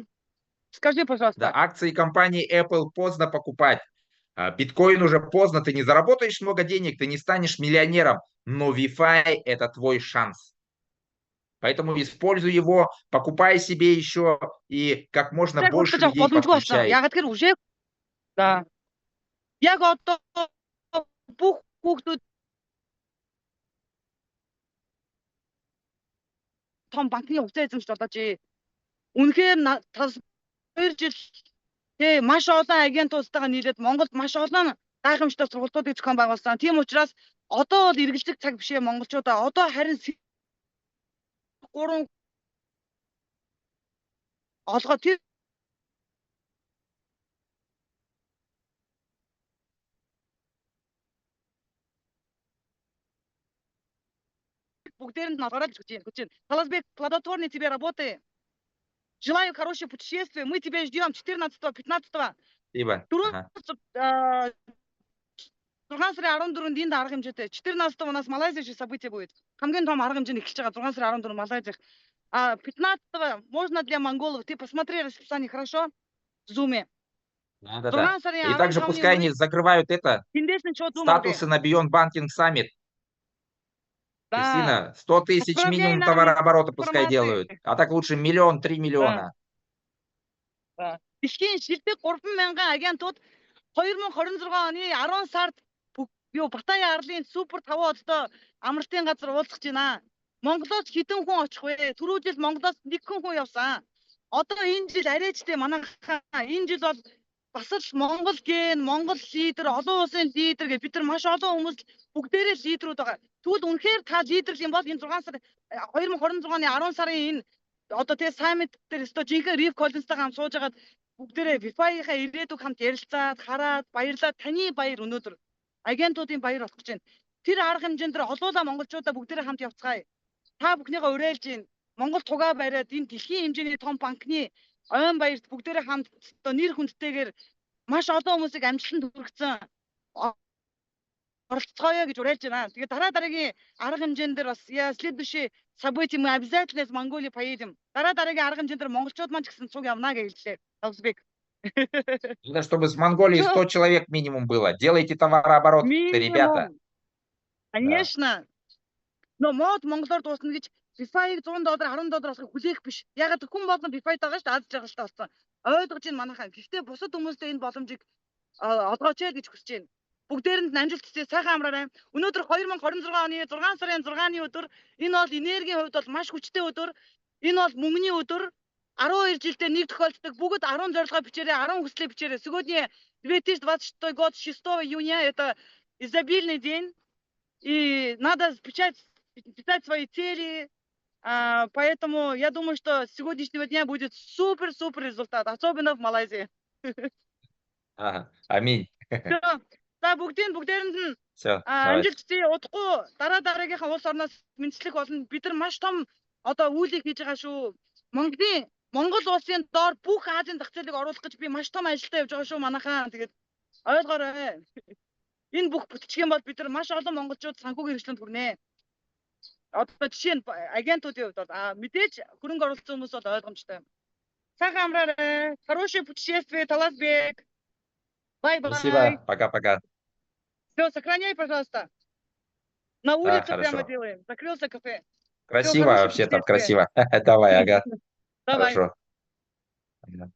скажи, пожалуйста. Да, акции компании Apple поздно покупать. Биткоин уже поздно, ты не заработаешь много денег, ты не станешь миллионером, но Vify это твой шанс. Поэтому используй его, покупай себе еще и как можно больше людей подключай. Яг тэгэхээр уже да. Яг одоо бүх хүүхдүүд том банкны хувьцаа эзэмшиж болооч. Үнэхээр 2 жил маш олон агентуудтайгаа нийлээд Монголд маш олон гайхамшигтай сургалтуудыг зохион байгуулсан. Тийм учраас одоо бол эргэлзэх цаг биш ээ монголчуудаа. Одоо харин 3 олгоо тэр бүгдээр нь награад гэж байна. Таласбек, плодотворный тебе работы. Желаю хорошего путешествия. Мы тебя ждем 14-го, 15-го. Спасибо. 6 сарын 14-нд энд арга хэмжээтэй. 14-го у нас Малайзия же событие будет. Хамгийн том арга хэмжээний эхэлж байгаа 6 сарын 14 Малайзиях. 15-го можно для монголов. Ты посмотри расписание, хорошо? В Zoom. Да. И также пускай они закрывают это статусы на Beyond Banking Summit. Кристина, 100 тысяч минимум товарооборота пускай делают. А так лучше 1 миллион, 3 миллиона. Дэлхийн шилдэг 3,000 агентууд 2026 оны 10 сард Батая арлын супер 5 одтой амралтын газар уулзах гэж байна. Монголоос хэдэн хүн очих вэ? Түрүү жил Монголоос 1 хүн явсан. Одоо энэ жил арайчтэй манайхаа энэ жил бол бас л Монгол ген, Монгол лидер, олон улсын лидер гэж бид нар маш олон хүмүүс бүгдээрээ лидерүүд байгаа. Тэгвэл үнэхээр та лидер юм бол энэ 6 сар 2026 оны 10 сарын энэ одоо тэгээ саммит дээр өстө жинхэнэ Рив Коллинстай хамт сууж агаад бүгдээрээ Vify-ийнхаа ирээдүг хамт ярилцаад, хараад, баярлаад таны баяр өнөөдөр агентуудын баяр болох гэж байна. Тэр арга хэмжээнд дээр олоола монголчуудаа бүгдээрээ хамт явцгаая. Та бүхнийгаа уриалж байна. Монгол тугаа бариад энэ дэлхийн хэмжээний том банкны ойн баярт бүгдээрээ хамт одоо нэр хүндтэйгээр маш олон хүмүүсийг амжилтанд хүргэсэн оролцгоё гэж уриалж байна. Тэгээд дараагийн арга хэмжээнд дээр бас следующие события мы обязательно из Монголии поедем. Дараагийн арга хэмжээнд дээр монголчууд маань ч гэсэн цуг явна гэж хэллээ. Таласбек. Надо, чтобы с Монголии 100 человек минимум было. Делайте товарооборот, ребята. Конечно. Но мод монголоор дуусна гэж Vify-г 100 доллар, 10 доллар болохыг хүлээх биш. Яг хүн болгон Vify тагаа шүү дээ, аз жаргалтай болсон. Ойлгож байна манайхаа. Гэхдээ бусад хүмүүстээ энэ боломжийг олгооч гэж хүсэж байна. Бүгдээрэнд нь амжилт хүсье, сайхан амраарай. Өнөөдөр 2026 оны 6 сарын 6-ны өдөр энэ бол энергийн хувьд бол маш хүчтэй өдөр. Энэ бол мөнгөний өдөр. 12 жилдээ нэг тохиолддог. Бүгд 10 зорилгоо бичээрэй, 10 хүслээ бичээрэй. Сегодня 2026 год, 6 июня, это изобильный день. И надо писать свои цели. Поэтому я думаю, что с сегодняшнего дня будет супер-супер результат. Особенно в Малайзии. Аминь. За бүгдээрэнд нь амжилт хүсье. Удахгүй дараагийнхаа улс орноос мэдчлэх болно. Бид нар маш том одоо үйлийг хийж байгаа шүү. Монгол улсын доор бүх Азийн зах зээлийг оруулах гэж би маш том ажилдаа явж байгаа шүү манайхаа. Тэгээд ойлгоорой. Энэ бүх бүтчих юм бол бид нар маш олон монголчууд санхүүгийн хэрэгслэнд хүрнэ. Одоо жишээ нь агентуудын хувьд бол мэдээж хөрөнгө оруулсан хүмүүс бол ойлгомжтой. Сайхан амраарай. Хорошее путешествие, Таласбек. Спасибо. Бай-бай. Пока-пока. Все, сохраняй, пожалуйста. На улице прямо хорошо. делаем. Закрылся кафе. Красиво хорошего вообще там, путешествия. красиво. Давай, ага. Давай. Хорошо. Ага.